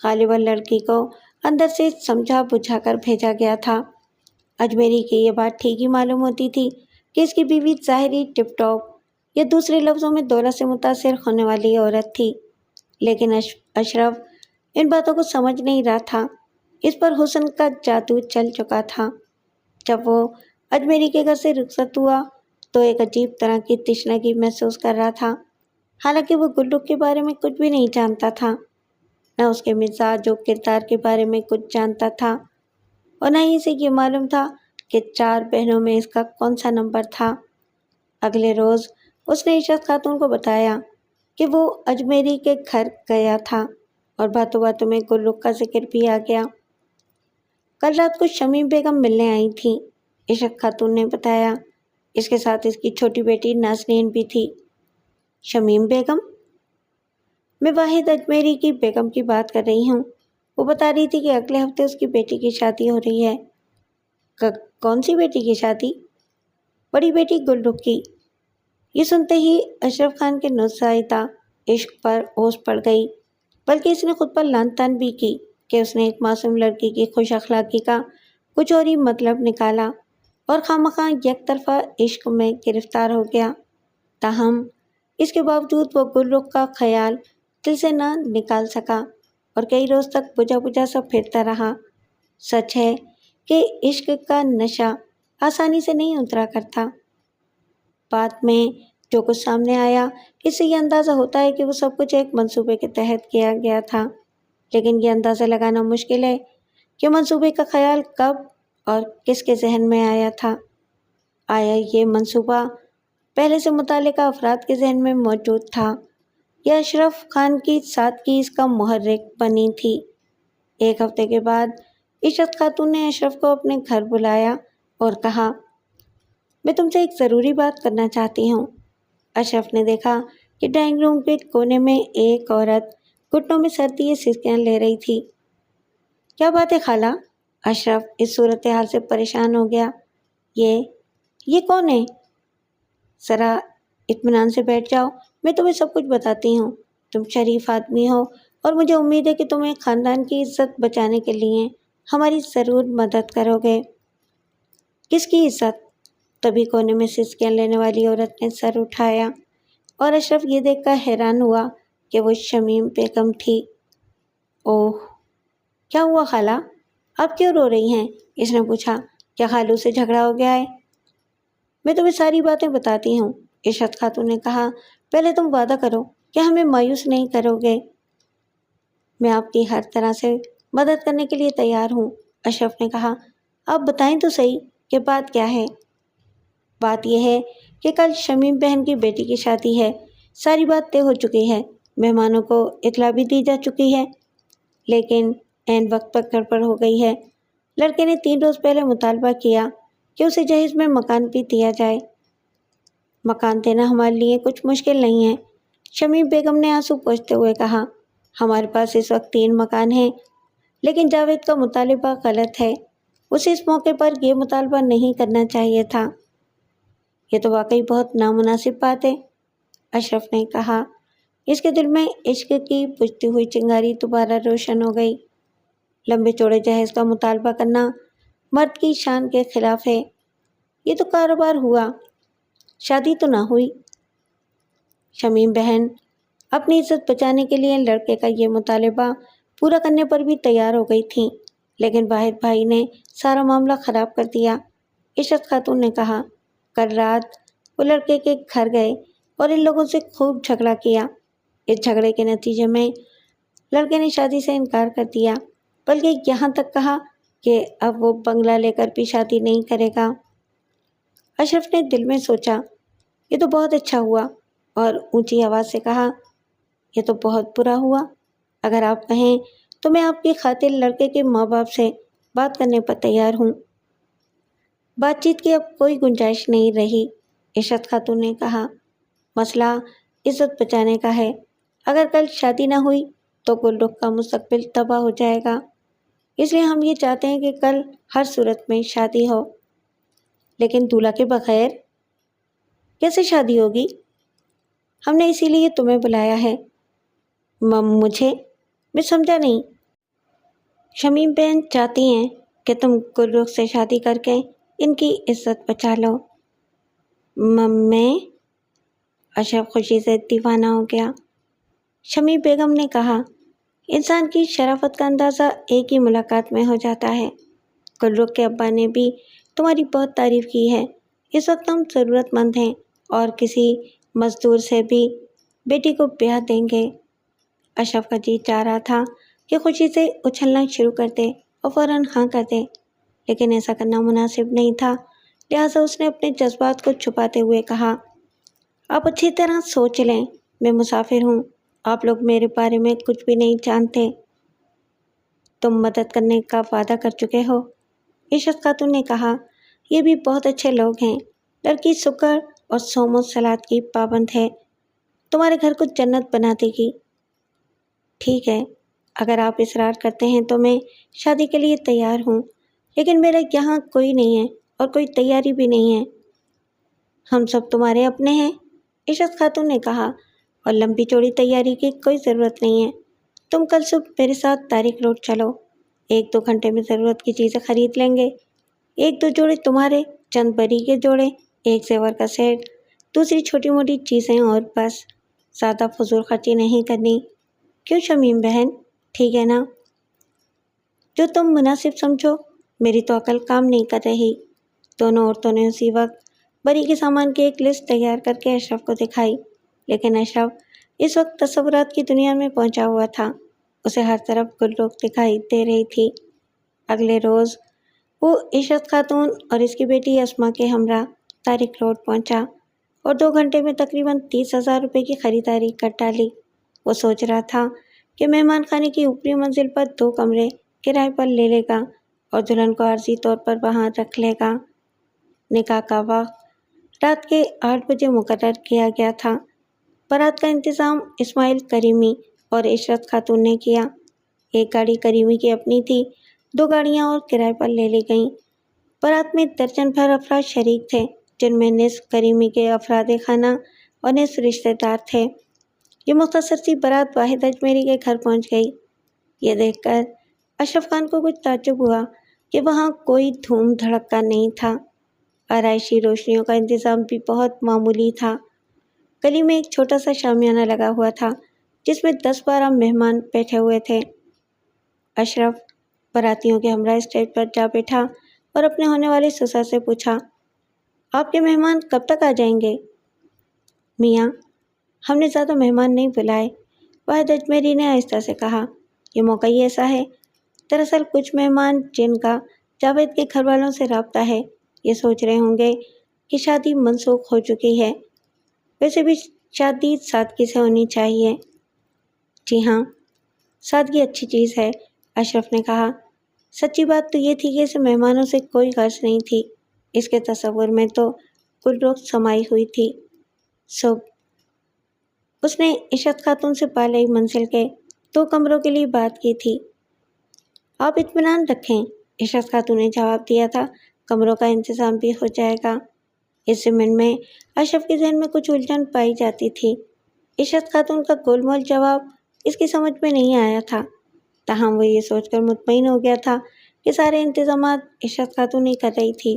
S1: غالباً لڑکی کو اندر سے سمجھا بجھا کر بھیجا گیا تھا۔ اجمیری کی یہ بات ٹھیک ہی معلوم ہوتی تھی کہ اس کی بیوی ظاہری ٹپ ٹاپ یا دوسرے لفظوں میں دولت سے متاثر ہونے والی عورت تھی، لیکن اشرف ان باتوں کو سمجھ نہیں رہا تھا۔ اس پر حسن کا جادو چل چکا تھا۔ جب وہ اجمیری کے گھر سے رخصت ہوا تو ایک عجیب طرح کی تشنگی محسوس کر رہا تھا، حالانکہ وہ گل رخ کے بارے میں کچھ بھی نہیں جانتا تھا، نہ اس کے مزاج و کردار کے بارے میں کچھ جانتا تھا، اور نہ ہی اسے یہ معلوم تھا کہ 4 بہنوں میں اس کا کون سا نمبر تھا۔ اگلے روز اس نے عشرت خاتون کو بتایا کہ وہ اجمیری کے گھر گیا تھا اور باتوں باتوں میں گل رخ کا ذکر بھی آ گیا۔ کل رات کو شمیم بیگم ملنے آئی تھیں، عشرت خاتون نے بتایا۔ اس کے ساتھ اس کی چھوٹی بیٹی نازنین بھی تھی۔ شمیم بیگم؟ میں واحد اجمیری کی بیگم کی بات کر رہی ہوں۔ وہ بتا رہی تھی کہ اگلے ہفتے اس کی بیٹی کی شادی ہو رہی ہے۔ کون سی بیٹی کی شادی؟ بڑی بیٹی گل رخ کی۔ یہ سنتے ہی اشرف خان کے نوزائیدہ عشق پر اوس پڑ گئی، بلکہ اس نے خود پر لعن طعن بھی کی کہ اس نے ایک معصوم لڑکی کی خوش اخلاقی کا کچھ اور ہی مطلب نکالا اور خواہ یک طرفہ عشق میں گرفتار ہو گیا۔ تاہم اس کے باوجود وہ گل رخ کا خیال دل سے نہ نکال سکا اور کئی روز تک بجھا بجھا سا پھرتا رہا۔ سچ ہے کہ عشق کا نشہ آسانی سے نہیں اترا کرتا۔ بعد میں جو کچھ سامنے آیا، اس سے یہ اندازہ ہوتا ہے کہ وہ سب کچھ ایک منصوبے کے تحت کیا گیا تھا، لیکن یہ اندازہ لگانا مشکل ہے کہ منصوبے کا خیال کب اور کس کے ذہن میں آیا تھا؟ آیا یہ منصوبہ پہلے سے متعلقہ افراد کے ذہن میں موجود تھا یا اشرف خان کی سادگی اس کا محرک بنی تھی؟ ایک ہفتے کے بعد عشرت خاتون نے اشرف کو اپنے گھر بلایا اور کہا، میں تم سے ایک ضروری بات کرنا چاہتی ہوں۔ اشرف نے دیکھا کہ ڈرائنگ روم کے کونے میں ایک عورت گھٹنوں میں سر دیے سسکیاں لے رہی تھی۔ کیا بات ہے خالہ؟ اشرف اس صورتحال سے پریشان ہو گیا۔ یہ کون ہے؟ ذرا اطمینان سے بیٹھ جاؤ، میں تمہیں سب کچھ بتاتی ہوں۔ تم شریف آدمی ہو اور مجھے امید ہے کہ تمہیں خاندان کی عزت بچانے کے لیے ہماری ضرور مدد کرو گے۔ کس کی عزت؟ تبھی کونے میں سسکیاں لینے والی عورت نے سر اٹھایا اور اشرف یہ دیکھ کر حیران ہوا کہ وہ شمیم بیگم تھی۔ اوہ، کیا ہوا خالہ؟ آپ کیوں رو رہی ہیں؟ اس نے پوچھا۔ کیا خالو سے جھگڑا ہو گیا ہے؟ میں تمہیں ساری باتیں بتاتی ہوں، عشرت خاتون نے کہا۔ پہلے تم وعدہ کرو کہ ہمیں مایوس نہیں کرو گے۔ میں آپ کی ہر طرح سے مدد کرنے کے لیے تیار ہوں، اشرف نے کہا۔ آپ بتائیں تو صحیح کہ بات کیا ہے؟ بات یہ ہے کہ کل شمیم بہن کی بیٹی کی شادی ہے۔ ساری بات طے ہو چکی ہے، مہمانوں کو اطلاع بھی دی جا چکی ہے، لیکن عین وقت پر گڑبڑ ہو گئی ہے۔ لڑکے نے 3 روز پہلے مطالبہ کیا کہ اسے جہیز میں مکان بھی دیا جائے۔ مکان دینا ہمارے لیے کچھ مشکل نہیں ہے، شمیم بیگم نے آنسو پوچھتے ہوئے کہا۔ ہمارے پاس اس وقت 3 مکان ہیں، لیکن جاوید کا مطالبہ غلط ہے۔ اسے اس موقع پر یہ مطالبہ نہیں کرنا چاہیے تھا۔ یہ تو واقعی بہت نامناسب بات ہے، اشرف نے کہا۔ اس کے دل میں عشق کی بجھتی ہوئی چنگاری دوبارہ روشن ہو گئی۔ لمبے چوڑے جہیز کا مطالبہ کرنا مرد کی شان کے خلاف ہے۔ یہ تو کاروبار ہوا، شادی تو نہ ہوئی۔ شمیم بہن اپنی عزت بچانے کے لیے لڑکے کا یہ مطالبہ پورا کرنے پر بھی تیار ہو گئی تھیں، لیکن واحد بھائی نے سارا معاملہ خراب کر دیا۔ عشرت خاتون نے کہا، کل رات وہ لڑکے کے گھر گئے اور ان لوگوں سے خوب جھگڑا کیا۔ اس جھگڑے کے نتیجے میں لڑکے نے شادی سے انکار کر دیا، بلکہ یہاں تک کہا کہ اب وہ بنگلہ لے کر بھی شادی نہیں کرے گا۔ اشرف نے دل میں سوچا، یہ تو بہت اچھا ہوا، اور اونچی آواز سے کہا، یہ تو بہت برا ہوا۔ اگر آپ کہیں تو میں آپ کی خاطر لڑکے کے ماں باپ سے بات کرنے پر تیار ہوں۔ بات چیت کی اب کوئی گنجائش نہیں رہی، عشرت خاتون نے کہا۔ مسئلہ عزت بچانے کا ہے۔ اگر کل شادی نہ ہوئی تو گلرخ کا مستقبل تباہ ہو جائے گا، اس لیے ہم یہ چاہتے ہیں کہ کل ہر صورت میں شادی ہو۔ لیکن دولہا کے بغیر کیسے شادی ہوگی؟ ہم نے اسی لیے تمہیں بلایا ہے۔ مجھے؟ میں سمجھا نہیں۔ شمیم بہن چاہتی ہیں کہ تم گلرخ سے شادی کر کے ان کی عزت بچا لو۔ میں؟ اشرف خوشی سے دیوانہ ہو گیا۔ شمیم بیگم نے کہا، انسان کی شرافت کا اندازہ ایک ہی ملاقات میں ہو جاتا ہے۔ گلرخ کے ابا نے بھی تمہاری بہت تعریف کی ہے۔ اس وقت ہم ضرورت مند ہیں اور کسی مزدور سے بھی بیٹی کو بیاہ دیں گے۔ اشرف کا جی چاہ رہا تھا کہ خوشی سے اچھلنا شروع کر دے اور فوراً ہاں کر دے، لیکن ایسا کرنا مناسب نہیں تھا، لہٰذا اس نے اپنے جذبات کو چھپاتے ہوئے کہا، آپ اچھی طرح سوچ لیں، میں مسافر ہوں، آپ لوگ میرے بارے میں کچھ بھی نہیں جانتے۔ تم مدد کرنے کا وعدہ کر چکے ہو، عشرت خاتون نے کہا۔ یہ بھی بہت اچھے لوگ ہیں۔ لڑکی شکر اور صوم و صلات کی پابند ہے، تمہارے گھر کو جنت بنا دے گی۔ ٹھیک ہے، اگر آپ اصرار کرتے ہیں تو میں شادی کے لیے تیار ہوں، لیکن میرا یہاں کوئی نہیں ہے اور کوئی تیاری بھی نہیں ہے۔ ہم سب تمہارے اپنے ہیں، عشرت خاتون نے کہا، اور لمبی چوڑی تیاری کی کوئی ضرورت نہیں ہے۔ تم کل صبح میرے ساتھ تاریخ روڈ چلو، 1-2 گھنٹے میں ضرورت کی چیزیں خرید لیں گے۔ 1-2 جوڑے تمہارے، چند بری کے جوڑے، 1 زیور کا سیٹ، دوسری چھوٹی موٹی چیزیں، اور بس، زیادہ فضول خرچی نہیں کرنی۔ کیوں شمیم بہن، ٹھیک ہے نا؟ جو تم مناسب سمجھو، میری تو عقل کام نہیں کر رہی۔ دونوں عورتوں نے اسی وقت بری کے سامان کی ایک لسٹ تیار کر کے اشرف کو دکھائی، لیکن اشرف اس وقت تصورات کی دنیا میں پہنچا ہوا تھا۔ اسے ہر طرف گلرخ دکھائی دے رہی تھی۔ اگلے روز وہ عشرت خاتون اور اس کی بیٹی اسما کے ہمراہ طارق روڈ پہنچا اور 2 گھنٹے میں تقریباً 30,000 روپے کی خریداری کر ڈالی۔ وہ سوچ رہا تھا کہ مہمان خانے کی اوپری منزل پر 2 کمرے کرائے پر لے لے گا اور دلہن کو عارضی طور پر وہاں رکھ لے گا۔ نکاح کا وقت رات کے 8 بجے مقرر کیا گیا تھا۔ بارات کا انتظام اسماعیل کریمی اور عشرت خاتون نے کیا۔ ایک گاڑی کریمی کی اپنی تھی، 2 گاڑیاں اور کرائے پر لے لی گئیں۔ بارات میں درجن بھر افراد شریک تھے، جن میں نصف کریمی کے افراد خانہ اور نصف رشتہ دار تھے۔ یہ مختصر سی بارات واحد اجمیری کے گھر پہنچ گئی۔ یہ دیکھ کر اشرف خان کو کچھ تعجب ہوا کہ وہاں کوئی دھوم دھڑکا نہیں تھا۔ آرائشی روشنیوں کا انتظام بھی بہت معمولی تھا۔ گلی میں ایک چھوٹا سا شامیانہ لگا ہوا تھا جس میں 10-12 مہمان بیٹھے ہوئے تھے۔ اشرف باراتیوں کے ہمراہ اسٹیج پر جا بیٹھا اور اپنے ہونے والے سسر سے پوچھا، آپ کے مہمان کب تک آ جائیں گے؟ میاں، ہم نے زیادہ مہمان نہیں بلائے، واحد اجمیری نے آہستہ سے کہا۔ یہ موقع ہی ایسا ہے۔ دراصل کچھ مہمان جن کا جاوید کے گھر والوں سے رابطہ ہے، یہ سوچ رہے ہوں گے کہ شادی منسوخ ہو چکی ہے۔ ویسے بھی شادی سادگی سے ہونی چاہیے۔ جی ہاں، سادگی اچھی چیز ہے، اشرف نے کہا۔ سچی بات تو یہ تھی کہ اسے مہمانوں سے کوئی غرض نہیں تھی۔ اس کے تصور میں تو گل رخ سمائی ہوئی تھی۔ صبح اس نے عشرت خاتون سے بالائی منزل کے 2 کمروں کے لیے بات کی تھی۔ آپ اطمینان رکھیں، عشرت خاتون نے جواب دیا تھا، کمروں کا انتظام بھی ہو جائے گا۔ اس ضمن میں اشرف کے ذہن میں کچھ الجھن پائی جاتی تھی۔ عشرت خاتون کا گول مول جواب اس کی سمجھ میں نہیں آیا تھا، تاہم وہ یہ سوچ کر مطمئن ہو گیا تھا کہ سارے انتظامات عشرت خاتون ہی کر رہی تھی۔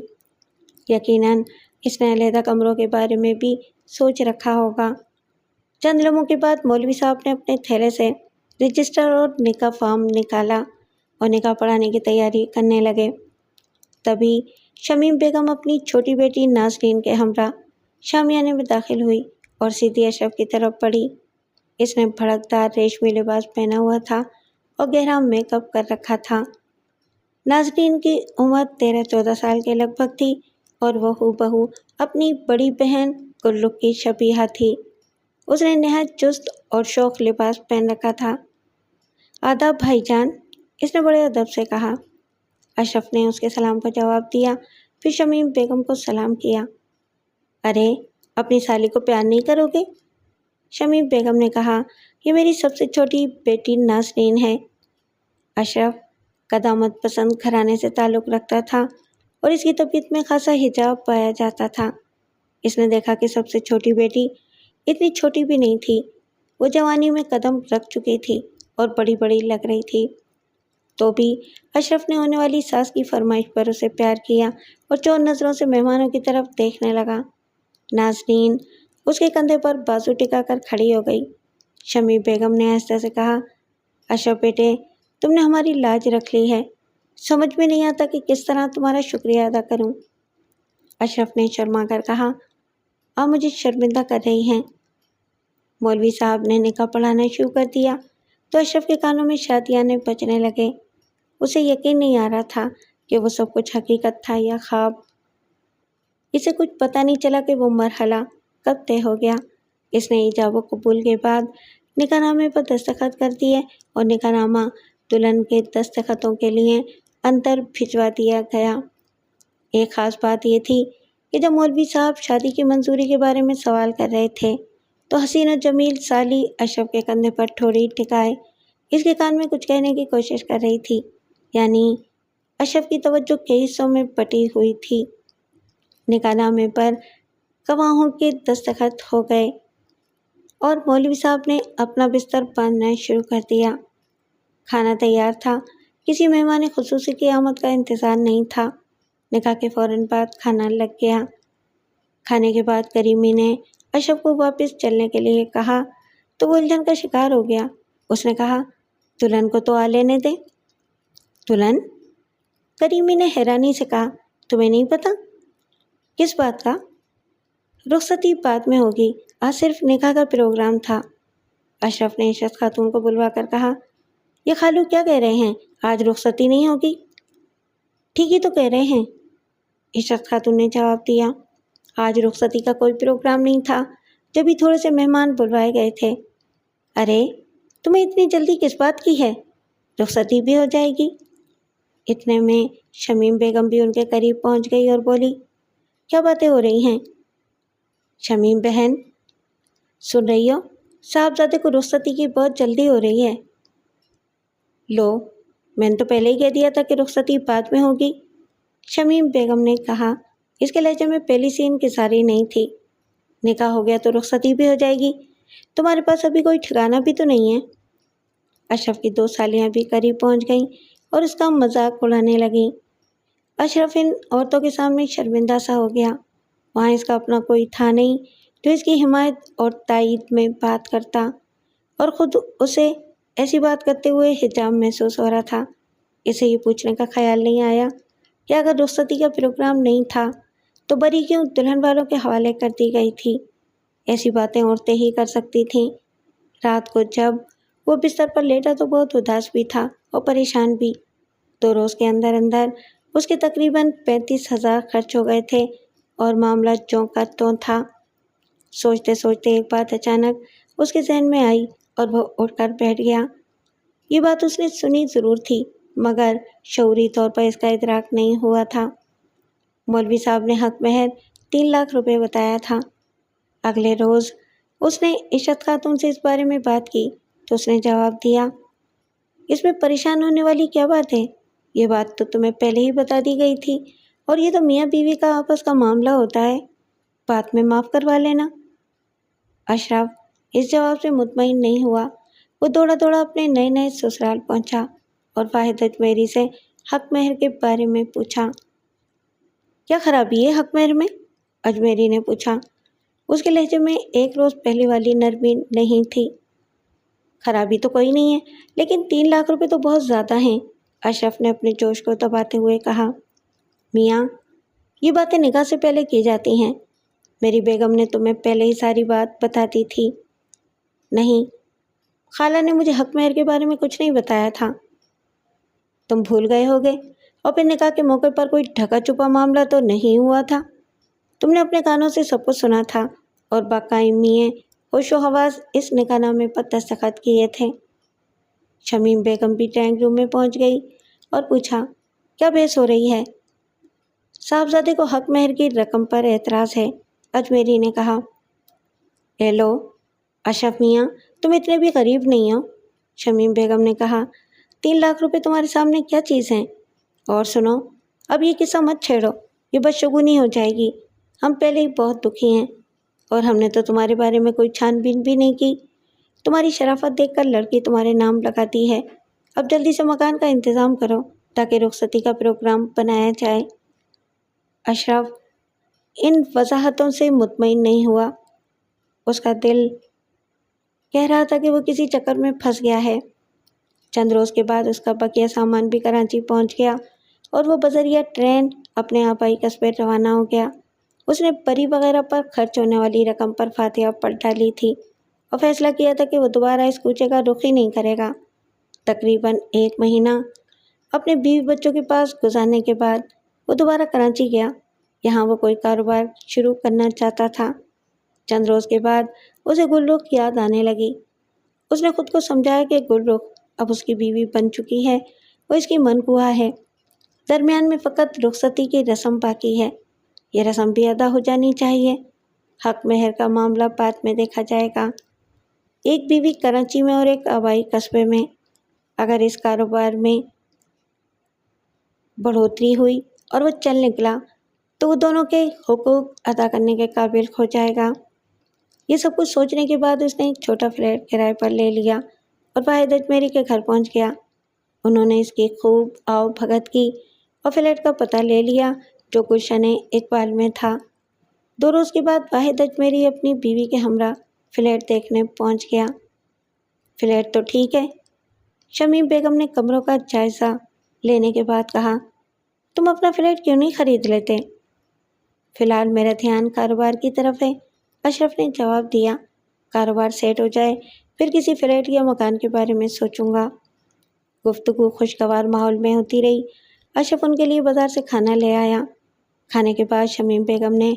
S1: یقیناً اس نے علیحدہ کمروں کے بارے میں بھی سوچ رکھا ہوگا۔ چند لمحوں کے بعد مولوی صاحب نے اپنے تھیلے سے رجسٹر اور نکاح فارم نکالا اور نکاح پڑھانے کی تیاری کرنے لگے۔ تبھی شمیم بیگم اپنی چھوٹی بیٹی نازنین کے ہمراہ شامیانے میں داخل ہوئی اور سیدھی اشرف کی طرف بڑھی۔ اس نے بھڑکدار ریشمی لباس پہنا ہوا تھا اور گہرا میک اپ کر رکھا تھا۔ نازنین کی عمر 13-14 سال کے لگ بھگ تھی اور وہ ہو بہو اپنی بڑی بہن گلرخ کی شبیہہ تھی۔ اس نے نہایت چست اور شوخ لباس پہن رکھا تھا۔ آداب بھائی جان، اس نے بڑے ادب سے کہا۔ اشرف نے اس کے سلام کا جواب دیا، پھر شمیم بیگم کو سلام کیا۔ ارے، اپنی سالی کو پیار نہیں کرو گے؟ شمیم بیگم نے کہا، یہ میری سب سے چھوٹی بیٹی نازنین ہے۔ اشرف قدامت پسند گھرانے سے تعلق رکھتا تھا اور اس کی طبیعت میں خاصا حجاب پایا جاتا تھا۔ اس نے دیکھا کہ سب سے چھوٹی بیٹی اتنی چھوٹی بھی نہیں تھی، وہ جوانی میں قدم رکھ چکی تھی اور بڑی بڑی لگ رہی تھی۔ تو بھی اشرف نے ہونے والی ساس کی فرمائش پر اسے پیار کیا اور چور نظروں سے مہمانوں کی طرف دیکھنے لگا۔ نازنین اس کے کندھے پر بازو ٹکا کر کھڑی ہو گئی۔ شمیم بیگم نے آہستہ سے کہا، اشرف بیٹے، تم نے ہماری لاج رکھ لی ہے، سمجھ میں نہیں آتا کہ کس طرح تمہارا شکریہ ادا کروں۔ اشرف نے شرما کر کہا، آپ مجھے شرمندہ کر رہی ہیں۔ مولوی صاحب نے نکاح پڑھانا شروع کر دیا تو اشرف کے کانوں میں شادیانے بجنے لگے۔ اسے یقین نہیں آ رہا تھا کہ وہ سب کچھ حقیقت تھا یا خواب۔ اسے کچھ پتہ نہیں چلا کہ وہ مرحلہ کب طے ہو گیا۔ اس نے ایجاب و قبول کے بعد نکاح نامے پر دستخط کر دیے اور نکاح نامہ دلہن کے دستخطوں کے لیے اندر بھجوا دیا گیا۔ ایک خاص بات یہ تھی کہ جب مولوی صاحب شادی کی منظوری کے بارے میں سوال کر رہے تھے تو حسین و جمیل سالی اشرف کے کندھے پر ٹھوڑی ٹکائے اس کے کان میں کچھ کہنے کی کوشش کر رہی تھی، یعنی اشرف کی توجہ کئی حصوں میں بٹی ہوئی تھی۔ نکاح نامے پر گواہوں کے دستخط ہو گئے اور مولوی صاحب نے اپنا بستر باندھنا شروع کر دیا۔ کھانا تیار تھا، کسی مہمان خصوصی کی آمد کا انتظار نہیں تھا۔ نکاح کے فوراً بعد کھانا لگ گیا۔ کھانے کے بعد کریمی نے اشرف کو واپس چلنے کے لیے کہا تو وہ الجھن کا شکار ہو گیا۔ اس نے کہا، دلہن کو تو آ لینے دیں۔ دلہن؟ کریمی نے حیرانی سے کہا، تمہیں نہیں پتا؟ کس بات کا؟ رخصتی بعد میں ہوگی، آج صرف نکاح کا پروگرام تھا۔ اشرف نے عشرت خاتون کو بلوا کر کہا، یہ خالو کیا کہہ رہے ہیں، آج رخصتی نہیں ہوگی؟ ٹھیک ہی تو کہہ رہے ہیں، عشرت خاتون نے جواب دیا۔ آج رخصتی کا کوئی پروگرام نہیں تھا، جبھی تھوڑے سے مہمان بلوائے گئے تھے۔ ارے تمہیں اتنی جلدی کس بات کی ہے؟ رخصتی بھی ہو جائے گی۔ اتنے میں شمیم بیگم بھی ان کے قریب پہنچ گئی اور بولی، کیا باتیں ہو رہی ہیں؟ شمیم بہن، سن رہی ہو؟ صاحبزادے کو رخصتی کی بہت جلدی ہو رہی ہے۔ لو، میں نے تو پہلے ہی کہہ دیا تھا کہ رخصتی بعد میں ہوگی، شمیم بیگم نے کہا۔ اس کے لہجے میں پہلی سی انکساری نہیں تھی۔ نکاح ہو گیا تو رخصتی بھی ہو جائے گی، تمہارے پاس ابھی کوئی ٹھکانہ بھی تو نہیں ہے۔ اشرف کی 2 سالیاں بھی قریب پہنچ گئیں اور اس کا مذاق اڑانے لگیں۔ اشرف ان عورتوں کے سامنے شرمندہ سا ہو گیا۔ وہاں اس کا اپنا کوئی تھا نہیں جو اس کی حمایت اور تائید میں بات کرتا، اور خود اسے ایسی بات کرتے ہوئے حجاب محسوس ہو رہا تھا۔ اسے یہ پوچھنے کا خیال نہیں آیا کہ اگر رخصتی کا پروگرام نہیں تھا تو بری کیوں دلہن والوں کے حوالے کر دی گئی تھی؟ ایسی باتیں عورتیں ہی کر سکتی تھیں۔ رات کو جب وہ بستر پر لیٹا تو بہت اداس بھی تھا اور پریشان بھی۔ 2 روز کے اندر اندر اس کے تقریباً 35,000 خرچ ہو گئے تھے اور معاملہ جوں کا توں تھا۔ سوچتے سوچتے ایک بات اچانک اس کے ذہن میں آئی اور وہ اٹھ کر بیٹھ گیا۔ یہ بات اس نے سنی ضرور تھی، مگر شعوری طور پر اس کا ادراک نہیں ہوا تھا۔ مولوی صاحب نے حق مہر 3 لاکھ روپے بتایا تھا۔ اگلے روز اس نے عشرت خاتون سے اس بارے میں بات کی تو اس نے جواب دیا، اس میں پریشان ہونے والی کیا بات ہے؟ یہ بات تو تمہیں پہلے ہی بتا دی گئی تھی، اور یہ تو میاں بیوی کا آپس کا معاملہ ہوتا ہے، بات میں معاف کروا لینا۔ اشرف اس جواب سے مطمئن نہیں ہوا۔ وہ دوڑا دوڑا اپنے نئے نئے سسرال پہنچا اور واحد اجمیری سے حق مہر کے بارے میں پوچھا۔ کیا خرابی ہے حق مہر میں؟ اجمیری نے پوچھا۔ اس کے لہجے میں ایک روز پہلے والی نرمی نہیں تھی۔ خرابی تو کوئی نہیں ہے، لیکن 3 لاکھ روپے تو بہت زیادہ ہیں، اشرف نے اپنے جوش کو دباتے ہوئے کہا۔ میاں، یہ باتیں نکاح سے پہلے کی جاتی ہیں، میری بیگم نے تمہیں پہلے ہی ساری بات بتا دی تھی۔ نہیں، خالہ نے مجھے حق مہر کے بارے میں کچھ نہیں بتایا تھا۔ تم بھول گئے ہوگے، اور پھر نکاح کے موقع پر کوئی ڈھکا چھپا معاملہ تو نہیں ہوا تھا۔ تم نے اپنے کانوں سے سب کچھ سنا تھا اور باقائمیے ہوش و حواس اس نکاح نامے پر دستخط کیے تھے۔ شمیم بیگم بھی ڈرائنگ روم میں پہنچ گئی اور پوچھا، کیا بحث ہو رہی ہے؟ صاحبزادے کو حق مہر کی رقم پر اعتراض ہے، اجمیری نے کہا۔ اے لو، اشرف میاں، تم اتنے بھی غریب نہیں ہو، شمیم بیگم نے کہا۔ 3 لاکھ روپے تمہارے سامنے کیا چیز ہیں؟ اور سنو، اب یہ قصہ مت چھیڑو، یہ بدشگونی ہو جائے گی۔ ہم پہلے ہی بہت دکھی ہیں، اور ہم نے تو تمہارے بارے میں کوئی چھان بین بھی نہیں کی۔ تمہاری شرافت دیکھ کر لڑکی تمہارے نام لگاتی ہے۔ اب جلدی سے مکان کا انتظام کرو تاکہ رخصتی کا پروگرام بنایا جائے۔ اشرف ان وضاحتوں سے مطمئن نہیں ہوا۔ اس کا دل کہہ رہا تھا کہ وہ کسی چکر میں پھنس گیا ہے۔ چند روز کے بعد اس کا بقیہ سامان بھی کراچی پہنچ گیا اور وہ بذریعہ ٹرین اپنے آبائی قصبے روانہ ہو گیا۔ اس نے پری وغیرہ پر خرچ ہونے والی رقم پر فاتحہ پڑھ ڈالی تھی اور فیصلہ کیا تھا کہ وہ دوبارہ اس کوچے کا رخ ہی نہیں کرے گا۔ تقریباً 1 مہینہ اپنے بیوی بچوں کے پاس گزارنے کے بعد وہ دوبارہ کراچی گیا۔ یہاں وہ کوئی کاروبار شروع کرنا چاہتا تھا۔ چند روز کے بعد اسے گل رخ یاد آنے لگی۔ اس نے خود کو سمجھایا کہ گل رخ اب اس کی بیوی بن چکی ہے، وہ اس کی منقوہ ہے۔ درمیان میں فقط رخصتی کی رسم باقی ہے، یہ رسم بھی ادا ہو جانی چاہیے۔ حق مہر کا معاملہ بعد میں دیکھا جائے گا۔ ایک بیوی کراچی میں اور ایک آبائی قصبے میں، اگر اس کاروبار میں بڑھوتری ہوئی اور وہ چل نکلا تو وہ دونوں کے حقوق ادا کرنے کے قابل ہو جائے گا۔ یہ سب کچھ سوچنے کے بعد اس نے ایک چھوٹا فلیٹ کرائے پر لے لیا اور واحد اجمیری کے گھر پہنچ گیا۔ انہوں نے اس کی خوب آؤ بھگت کی اور فلیٹ کا پتہ لے لیا جو گلشن اقبال میں تھا۔ 2 روز کے بعد واحد اجمیری اپنی بیوی کے ہمراہ فلیٹ دیکھنے پہنچ گیا۔ فلیٹ تو ٹھیک ہے، شمیم بیگم نے کمروں کا جائزہ لینے کے بعد کہا، تم اپنا فلیٹ کیوں نہیں خرید لیتے؟ فی الحال میرا دھیان کاروبار کی طرف ہے، اشرف نے جواب دیا۔ کاروبار سیٹ ہو جائے پھر کسی فلیٹ یا مکان کے بارے میں سوچوں گا۔ گفتگو خوشگوار ماحول میں ہوتی رہی۔ اشرف ان کے لیے بازار سے کھانا لے آیا۔ کھانے کے بعد شمیم بیگم نے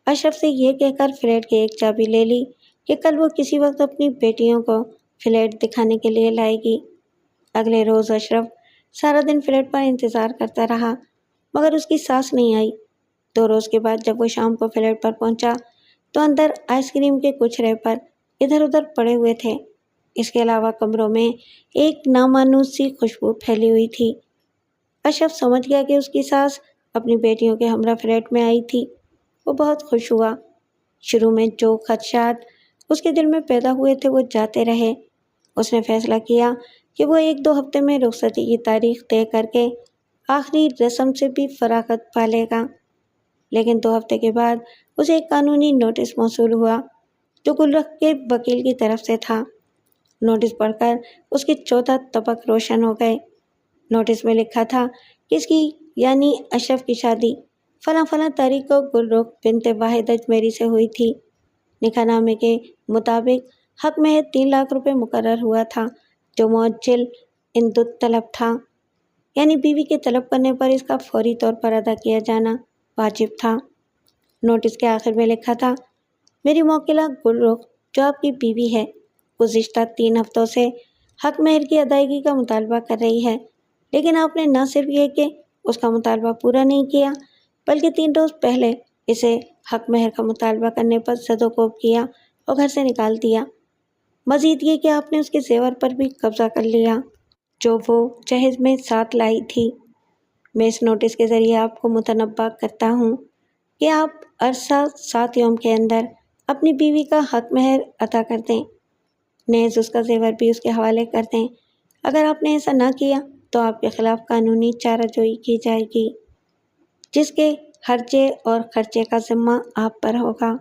S1: اشرف سے یہ کہہ کر فلیٹ کی ایک چابی لے لی کہ کل وہ کسی وقت اپنی بیٹیوں کو فلیٹ دکھانے کے لیے لائے گی۔ اگلے روز اشرف سارا دن فلیٹ پر انتظار کرتا رہا مگر اس کی ساس نہیں آئی۔ 2 روز کے بعد جب وہ شام کو فلیٹ پر پہنچا تو اندر آئس کریم کے کچھ ریپر ادھر ادھر پڑے ہوئے تھے۔ اس کے علاوہ کمروں میں ایک نامانوس سی خوشبو پھیلی ہوئی تھی۔ اشرف سمجھ گیا کہ اس کی ساس اپنی بیٹیوں کے ہمراہ فلیٹ میں آئی تھی۔ وہ بہت خوش ہوا۔ شروع میں جو خدشات اس کے دل میں پیدا ہوئے تھے وہ جاتے رہے۔ اس نے فیصلہ کیا کہ وہ 1-2 ہفتے میں رخصتی کی تاریخ طے کر کے آخری رسم سے بھی فراغت پا لے گا۔ لیکن 2 ہفتے کے بعد اسے ایک قانونی نوٹس موصول ہوا جو گلرخ کے وکیل کی طرف سے تھا۔ نوٹس پڑھ کر اس کے 14 طبق روشن ہو گئے۔ نوٹس میں لکھا تھا کہ اس کی یعنی اشرف کی شادی فلاں فلاں تاریخ کو گلرخ بنت واحد اجمیری سے ہوئی تھی۔ نکاح نامے کے مطابق حق مہر 3 لاکھ روپے مقرر ہوا تھا جو معجل اندت طلب تھا، یعنی بیوی کے طلب کرنے پر اس کا فوری طور پر ادا کیا جانا واجب تھا۔ نوٹس کے آخر میں لکھا تھا، میری موکلہ گلرخ جو آپ کی بیوی ہے گزشتہ 3 ہفتوں سے حق مہر کی ادائیگی کا مطالبہ کر رہی ہے، لیکن آپ نے نہ صرف یہ کہ اس کا مطالبہ پورا نہیں کیا بلکہ 3 روز پہلے اسے حق مہر کا مطالبہ کرنے پر زد و کوب کیا اور گھر سے نکال دیا۔ مزید یہ کہ آپ نے اس کے زیور پر بھی قبضہ کر لیا جو وہ جہیز میں ساتھ لائی تھی۔ میں اس نوٹس کے ذریعے آپ کو متنبہ کرتا ہوں کہ آپ عرصہ 7 یوم کے اندر اپنی بیوی کا حق مہر ادا کر دیں، نیز اس کا زیور بھی اس کے حوالے کر دیں۔ اگر آپ نے ایسا نہ کیا تو آپ کے خلاف قانونی چارہ جوئی کی جائے گی جس کے خرچے اور خرچے کا ذمہ آپ پر ہوگا۔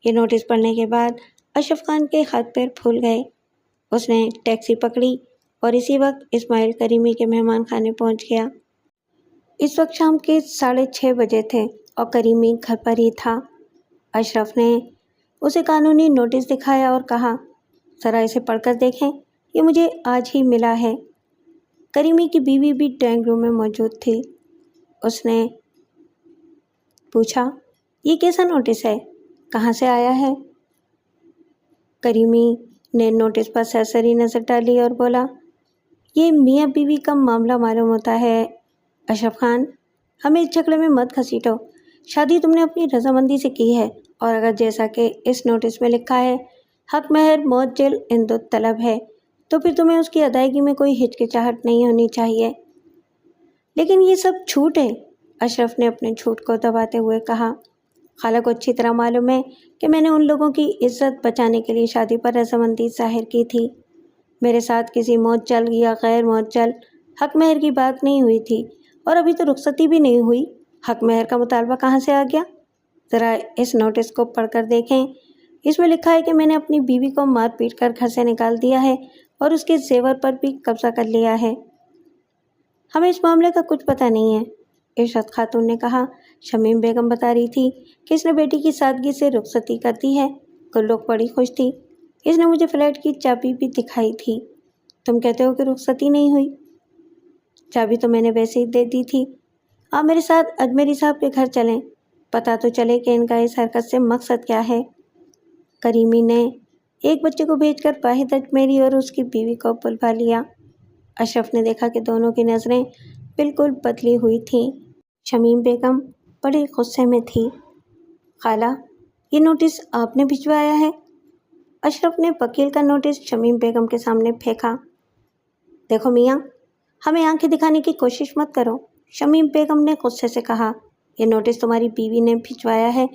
S1: یہ نوٹس پڑھنے کے بعد اشرف خان کے ہاتھ پیر پھول گئے۔ اس نے ٹیکسی پکڑی اور اسی وقت اسماعیل کریمی کے مہمان خانے پہنچ گیا۔ اس وقت شام کے 6:30 بجے تھے اور کریمی گھر پر ہی تھا۔ اشرف نے اسے قانونی نوٹس دکھایا اور کہا، ذرا اسے پڑھ کر دیکھیں، یہ مجھے آج ہی ملا ہے۔ کریمی کی بیوی بھی ڈرائنگ روم میں موجود تھی۔ اس نے پوچھا، یہ کیسا نوٹس ہے؟ کہاں سے آیا ہے؟ کریمی نے نوٹس پر سرسری نظر ڈالی اور بولا، یہ میاں بیوی کا معاملہ معلوم ہوتا ہے۔ اشرف خان، ہمیں اس جھگڑے میں مت گھسیٹو۔ شادی تم نے اپنی رضامندی سے کی ہے اور اگر جیسا کہ اس نوٹس میں لکھا ہے حق مہر معجل اندت طلب ہے تو پھر تمہیں اس کی ادائیگی میں کوئی ہچکچاہٹ نہیں ہونی چاہیے۔ لیکن یہ سب جھوٹ ہے، اشرف نے اپنے جھوٹ کو دباتے ہوئے کہا۔ خالہ کو اچھی طرح معلوم ہے کہ میں نے ان لوگوں کی عزت بچانے کے لیے شادی پر رضامندی ظاہر کی تھی۔ میرے ساتھ کسی معجل یا غیر معجل حق مہر کی بات نہیں ہوئی تھی اور ابھی تو رخصتی بھی نہیں ہوئی۔ حق مہر کا مطالبہ کہاں سے آ گیا؟ ذرا اس نوٹس کو پڑھ کر دیکھیں۔ اس میں لکھا ہے کہ میں نے اپنی بیوی کو مار پیٹ کر گھر سے نکال دیا ہے اور اس کے زیور پر بھی قبضہ کر لیا ہے۔ ہمیں اس معاملے کا کچھ پتہ نہیں ہے، ارشاد خاتون نے کہا۔ شمیم بیگم بتا رہی تھی کہ اس نے بیٹی کی سادگی سے رخصتی کر دی ہے۔ گلرخ بڑی خوش تھی۔ اس نے مجھے فلیٹ کی چابی بھی دکھائی تھی۔ تم کہتے ہو کہ رخصتی نہیں ہوئی؟ چابی تو میں نے ویسے ہی دے دی تھی۔ آپ میرے ساتھ اجمیری صاحب کے گھر چلیں، پتہ تو چلے کہ ان کا اس حرکت سے مقصد کیا ہے۔ کریمی نے ایک بچے کو بھیج کر واحد اجمیری اور اس کی بیوی کو بلوا لیا۔ اشرف نے دیکھا کہ دونوں کی نظریں بالکل بدلی ہوئی تھیں۔ شمیم بیگم بڑے غصے میں تھی۔ خالہ، یہ نوٹس آپ نے بھجوایا ہے؟ اشرف نے وکیل کا نوٹس شمیم بیگم کے سامنے پھینکا۔ دیکھو میاں، ہمیں آنکھیں دکھانے کی کوشش مت کرو، شمیم بیگم نے غصے سے کہا۔ یہ نوٹس تمہاری بیوی نے بھجوایا ہے،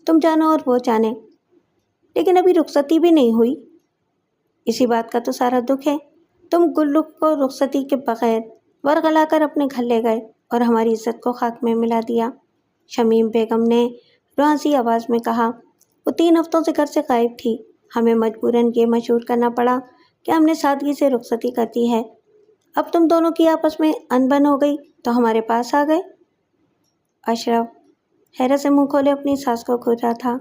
S1: تم جانو اور وہ جانے، لیکن ابھی رخصتی بھی نہیں ہوئی۔ اسی بات کا تو سارا دکھ ہے۔ تم گلرخ کو رخصتی کے بغیر ورغلا لا کر اپنے گھر لے گئے اور ہماری عزت کو خاک میں ملا دیا۔ شمیم بیگم نے رعاسی آواز میں کہا، وہ 3 ہفتوں سے گھر سے غائب تھی، ہمیں مجبوراً یہ مشہور کرنا پڑا کہ ہم نے سادگی سے رخصتی کر دی ہے۔ اب تم دونوں کی آپس میں انبن ہو گئی تو ہمارے پاس آ گئے۔ اشرف حیرت سے منہ کھولے اپنی ساس کو گھور رہا تھا۔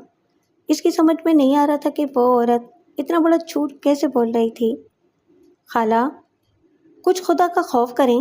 S1: اس کی سمجھ میں نہیں آ رہا تھا کہ وہ عورت اتنا بڑا جھوٹ کیسے بول رہی تھی۔ خالہ، کچھ خدا کا خوف کریں،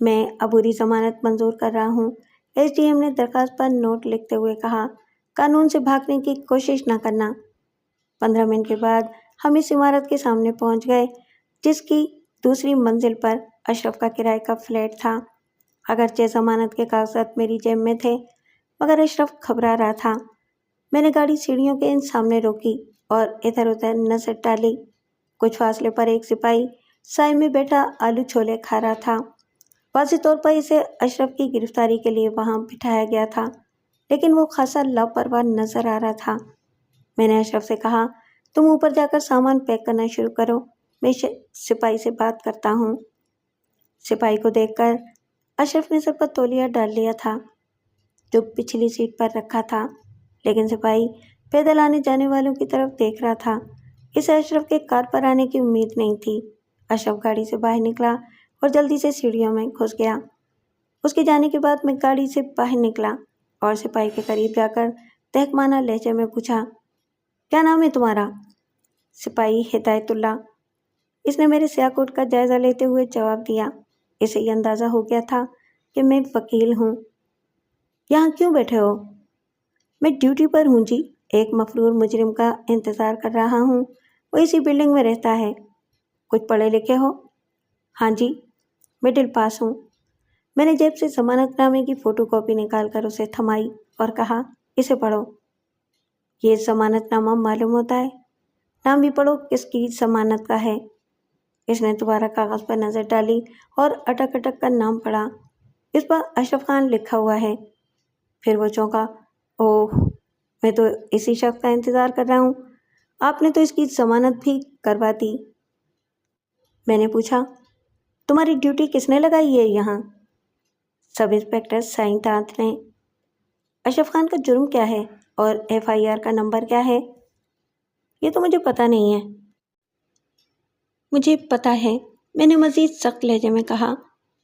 S1: میں عبوری ضمانت منظور کر رہا ہوں۔ ایس ڈی ایم نے درخواست پر نوٹ لکھتے ہوئے کہا، قانون سے بھاگنے کی کوشش نہ کرنا۔ 15 منٹ کے بعد ہم اس عمارت کے سامنے پہنچ گئے جس کی دوسری منزل پر اشرف کا کرائے کا فلیٹ تھا۔ اگرچہ ضمانت کے کاغذات میری جیب میں تھے مگر اشرف گھبرا رہا تھا۔ میں نے گاڑی سیڑھیوں کے سامنے روکی اور ادھر ادھر نظر ڈالی۔ کچھ فاصلے پر ایک سپاہی سائے میں بیٹھا آلو چھولے کھا رہا تھا۔ واضح طور پر اسے اشرف کی گرفتاری کے لیے وہاں بٹھایا گیا تھا، لیکن وہ خاصا لاپرواہ نظر آ رہا تھا۔ میں نے اشرف سے کہا، تم اوپر جا کر سامان پیک کرنا شروع کرو، میں سپاہی سے بات کرتا ہوں۔ سپاہی کو دیکھ کر اشرف نے سر پر تولیہ ڈال لیا تھا جو پچھلی سیٹ پر رکھا تھا، لیکن سپاہی پیدل آنے جانے والوں کی طرف دیکھ رہا تھا۔ اسے اشرف کے کار پر آنے کی امید نہیں تھی۔ اشرف گاڑی سے باہر نکلا اور جلدی سے سیڑھیوں میں گھس گیا۔ اس کے جانے کے بعد میں گاڑی سے باہر نکلا اور سپاہی کے قریب جا کر تہکمانہ لہجے میں پوچھا، کیا نام ہے تمہارا؟ سپاہی ہدایت اللہ۔ اس نے میرے سیاہ کوٹ کا جائزہ لیتے ہوئے جواب دیا۔ اسے یہ اندازہ ہو گیا تھا کہ میں وکیل ہوں۔ یہاں کیوں بیٹھے ہو؟ میں ڈیوٹی پر ہوں جی، ایک مفرور مجرم کا انتظار کر رہا ہوں، وہ اسی بلڈنگ میں رہتا ہے۔ کچھ پڑھے لکھے ہو؟ ہاں جی، مڈل پاس ہوں۔ میں نے جیب سے ضمانت نامے کی فوٹو کاپی نکال کر اسے تھمائی اور کہا، اسے پڑھو۔ یہ ضمانت نامہ معلوم ہوتا ہے؟ نام بھی پڑھو کس کی ضمانت کا ہے۔ اس نے دوبارہ کاغذ پر نظر ڈالی اور اٹک اٹک کر نام پڑھا۔ اس پر اشرف خان لکھا ہوا ہے۔ پھر وہ چونکا، اوہ، میں تو اسی شخص کا انتظار کر رہا ہوں، آپ نے تو اس کی ضمانت بھی کروا دی۔ میں نے پوچھا، تمہاری ڈیوٹی کس نے لگائی ہے یہاں؟ سب انسپکٹر سائیں نے۔ اشرف خان کا جرم کیا ہے اور ایف آئی آر کا نمبر کیا ہے؟ یہ تو مجھے پتہ نہیں ہے۔ مجھے پتہ ہے، میں نے مزید سخت لہجے میں کہا۔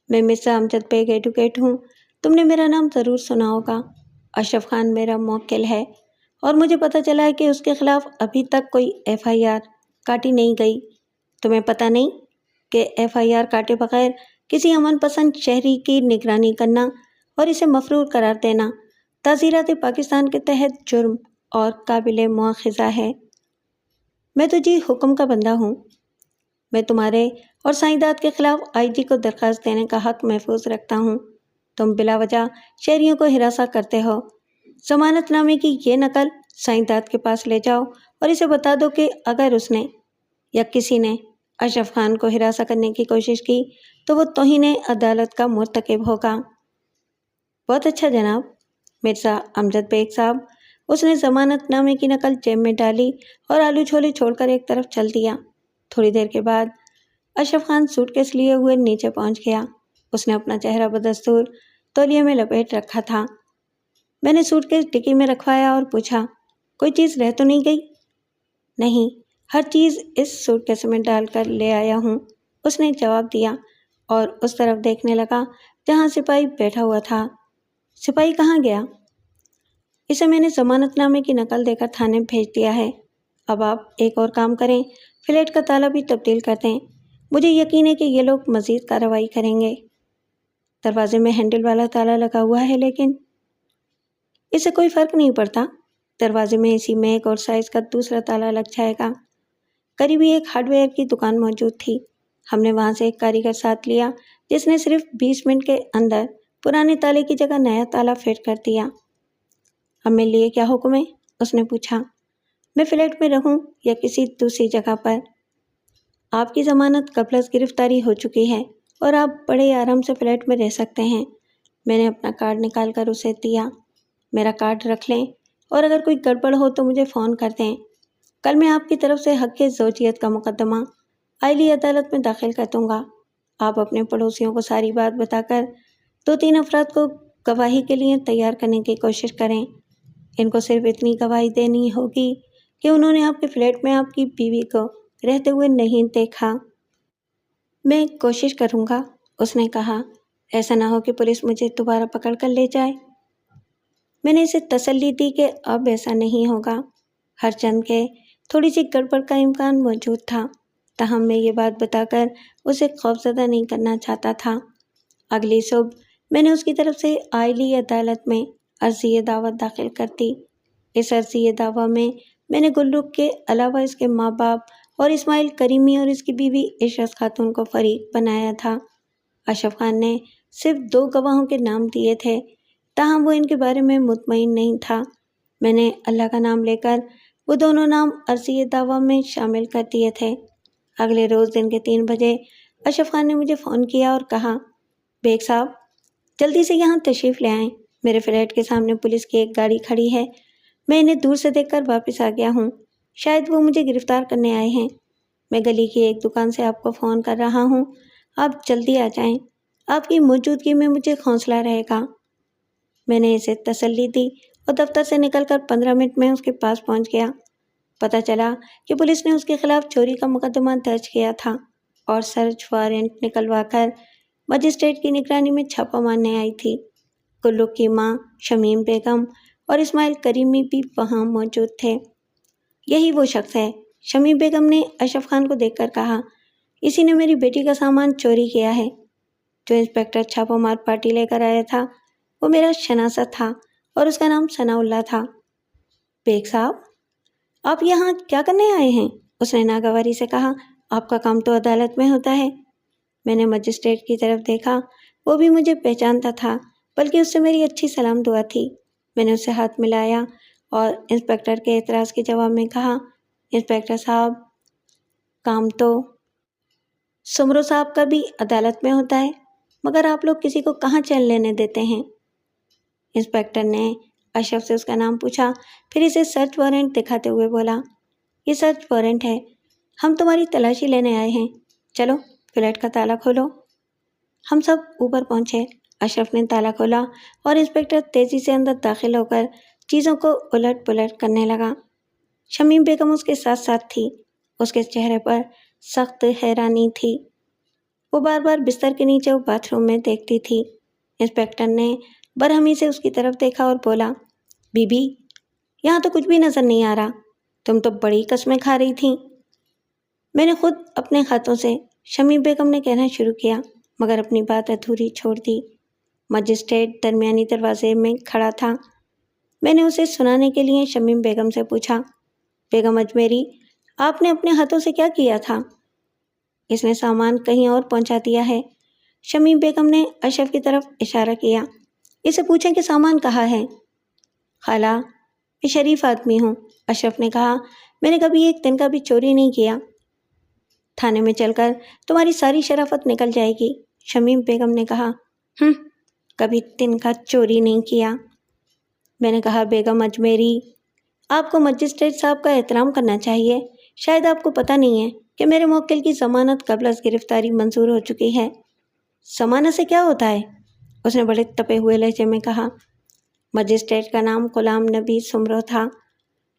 S1: میں مرزا امجد بیگ ایڈوکیٹ ہوں، تم نے میرا نام ضرور سنا ہوگا۔ اشرف خان میرا موکل ہے اور مجھے پتہ چلا ہے کہ اس کے خلاف ابھی تک کوئی ایف آئی آر کاٹی نہیں گئی۔ تمہیں پتہ نہیں کہ ایف آئی آر کاٹے بغیر کسی امن پسند شہری کی نگرانی کرنا اور اسے مفرور قرار دینا تعزیرات پاکستان کے تحت جرم اور قابل مواخذہ ہے۔ میں تو جی حکم کا بندہ ہوں۔ میں تمہارے اور سائیں کے خلاف آئی جی کو درخواست دینے کا حق محفوظ رکھتا ہوں۔ تم بلا وجہ شہریوں کو ہراساں کرتے ہو۔ ضمانت نامے کی یہ نقل سائیں کے پاس لے جاؤ اور اسے بتا دو کہ اگر اس نے یا کسی نے اشرف خان کو ہراساں کرنے کی کوشش کی تو وہ توہین عدالت کا مرتکب ہوگا۔ بہت اچھا جناب، مرزا امجد بیگ صاحب۔ اس نے ضمانت نامے کی نقل جیب میں ڈالی اور آلو چھولے چھوڑ کر ایک طرف چل دیا۔ تھوڑی دیر کے بعد اشرف خان سوٹ کیس لیے ہوئے نیچے پہنچ گیا۔ اس نے اپنا چہرہ بدستور تولیے میں لپیٹ رکھا تھا۔ میں نے سوٹ کیس ڈکی میں رکھوایا اور پوچھا، کوئی چیز رہ تو نہیں گئی؟ نہیں، ہر چیز اس سوٹ کیس میں ڈال کر لے آیا ہوں، اس نے جواب دیا اور اس طرف دیکھنے لگا جہاں سپاہی بیٹھا ہوا تھا۔ سپاہی کہاں گیا؟ اسے میں نے ضمانت نامے کی نقل دے کر تھانے بھیج دیا ہے۔ اب آپ ایک اور کام کریں، فلیٹ کا تالا بھی تبدیل کر دیں۔ مجھے یقین ہے کہ یہ لوگ مزید کارروائی کریں گے۔ دروازے میں ہینڈل والا تالا لگا ہوا ہے، لیکن اس سے کوئی فرق نہیں پڑتا۔ دروازے میں اسی میک اور سائز کا دوسرا تالا لگ جائے گا۔ قریبی ایک ہارڈ ویئر کی دکان موجود تھی۔ ہم نے وہاں سے ایک کاریگر ساتھ لیا جس نے صرف 20 منٹ کے اندر پرانے تالے کی جگہ نیا تالا فٹ کر دیا۔ اب میرے لیے کیا حکم ہے؟ اس نے پوچھا۔ میں فلیٹ میں رہوں یا کسی دوسری جگہ پر؟ آپ کی ضمانت قبل از گرفتاری ہو چکی ہے اور آپ بڑے آرام سے فلیٹ میں رہ سکتے ہیں۔ میں نے اپنا کارڈ نکال کر اسے دیا۔ میرا کارڈ رکھ لیں اور اگر کوئی گڑبڑ ہو تو مجھے فون کر دیں۔ کل میں آپ کی طرف سے حق زوجیت کا مقدمہ عائلی عدالت میں داخل کر دوں گا۔ آپ اپنے پڑوسیوں کو ساری بات بتا کر 2-3 افراد کو گواہی کے لیے تیار کرنے کی کوشش کریں۔ ان کو صرف اتنی گواہی دینی ہوگی کہ انہوں نے آپ کے فلیٹ میں آپ کی بیوی کو رہتے ہوئے نہیں دیکھا۔ میں کوشش کروں گا، اس نے کہا۔ ایسا نہ ہو کہ پولیس مجھے دوبارہ پکڑ کر لے جائے۔ میں نے اسے تسلی دی کہ اب ایسا نہیں ہوگا۔ ہر چند کے تھوڑی سی گڑبڑ کا امکان موجود تھا، تاہم میں یہ بات بتا کر اسے خوفزدہ نہیں کرنا چاہتا تھا۔ اگلی صبح میں نے اس کی طرف سے عائلی عدالت میں عرضی دعوت داخل کر دی۔ اس عرضی دعویٰ میں نے گلرخ کے علاوہ اس کے ماں باپ اور اسماعیل کریمی اور اس کی بیوی عشرت خاتون کو فریق بنایا تھا۔ اشرف خان نے صرف 2 گواہوں کے نام دیے تھے، تاہم وہ ان کے بارے میں مطمئن نہیں تھا۔ میں نے اللہ کا نام لے کر وہ دونوں نام عرضی دعویٰ میں شامل کر دیے تھے۔ اگلے روز دن کے 3 بجے اشرف خان نے مجھے فون کیا اور کہا، بیگ صاحب جلدی سے یہاں تشریف لے آئیں، میرے فلیٹ کے سامنے پولیس کی ایک گاڑی کھڑی ہے، میں انہیں دور سے دیکھ کر واپس آ گیا ہوں، شاید وہ مجھے گرفتار کرنے آئے ہیں۔ میں گلی کی ایک دکان سے آپ کو فون کر رہا ہوں، آپ جلدی آ جائیں، آپ کی موجودگی میں مجھے حوصلہ رہے گا۔ میں نے اسے تسلی دی اور دفتر سے نکل کر 15 منٹ میں اس کے پاس پہنچ گیا۔ پتہ چلا کہ پولیس نے اس کے خلاف چوری کا مقدمہ درج کیا تھا اور سرچ وارنٹ نکلوا کر مجسٹریٹ کی نگرانی میں چھاپہ مارنے آئی تھی۔ گلرخ کی ماں شمیم بیگم اور اسماعیل کریمی بھی وہاں موجود تھے۔ یہی وہ شخص ہے، شمیم بیگم نے اشرف خان کو دیکھ کر کہا، اسی نے میری بیٹی کا سامان چوری کیا ہے۔ جو انسپکٹر چھاپہ مار پارٹی لے کر آیا تھا وہ میرا شناسہ تھا اور اس کا نام ثناء اللہ تھا۔ بیگ صاحب آپ یہاں کیا کرنے آئے ہیں؟ اس نے ناگواری سے کہا، آپ کا کام تو عدالت میں ہوتا ہے۔ میں نے مجسٹریٹ کی طرف دیکھا، وہ بھی مجھے پہچانتا تھا، بلکہ اس سے میری اچھی سلام دعا تھی۔ میں نے اس سے ہاتھ ملایا اور انسپکٹر کے اعتراض کے جواب میں کہا، انسپکٹر صاحب کام تو سمرو صاحب کا بھی عدالت میں ہوتا ہے، مگر آپ لوگ کسی کو کہاں چین لینے دیتے ہیں؟ انسپکٹر نے اشرف سے اس کا نام پوچھا، پھر اسے سرچ وارنٹ دکھاتے ہوئے بولا، یہ سرچ وارنٹ ہے، ہم تمہاری تلاشی لینے آئے ہیں، چلو فلیٹ کا تالا کھولو۔ ہم سب اوپر پہنچے۔ اشرف نے تالا کھولا اور انسپکٹر تیزی سے اندر داخل ہو کر چیزوں کو الٹ پلٹ کرنے لگا۔ شمیم بیگم اس کے ساتھ ساتھ تھی۔ اس کے چہرے پر سخت حیرانی تھی۔ وہ بار بار بستر کے نیچے و باتھ روم میں دیکھتی تھی۔ انسپکٹر نے برہمی سے اس کی طرف دیکھا اور بولا، بی بی یہاں تو کچھ بھی نظر نہیں آ رہا، تم تو بڑی قسمیں کھا رہی تھیں۔ میں نے خود اپنے ہاتھوں سے، شمیم بیگم نے کہنا شروع کیا، مگر اپنی بات ادھوری چھوڑ دی۔ مجسٹریٹ درمیانی دروازے میں کھڑا تھا۔ میں نے اسے سنانے کے لیے شمیم بیگم سے پوچھا، بیگم اجمیری آپ نے اپنے ہاتھوں سے کیا کیا تھا؟ اس نے سامان کہیں اور پہنچا دیا ہے۔ شمیم بیگم نے اشرف کی طرف اشارہ کیا، اسے پوچھیں کہ سامان کہاں ہے۔ خالہ میں شریف آدمی ہوں، اشرف نے کہا، میں نے کبھی ایک دن کا بھی چوری نہیں کیا۔ تھانے میں چل کر تمہاری ساری شرافت نکل جائے گی، شمیم بیگم نے کہا۔ کبھی دن کا چوری نہیں کیا۔ میں نے کہا، بیگم اجمیری آپ کو مجسٹریٹ صاحب کا احترام کرنا چاہیے، شاید آپ کو پتہ نہیں ہے کہ میرے موکل کی ضمانت قبل از گرفتاری منظور ہو چکی ہے۔ ضمانت سے کیا ہوتا ہے؟ اس نے بڑے تپے ہوئے لہجے میں کہا۔ مجسٹریٹ کا نام غلام نبی سمرو تھا۔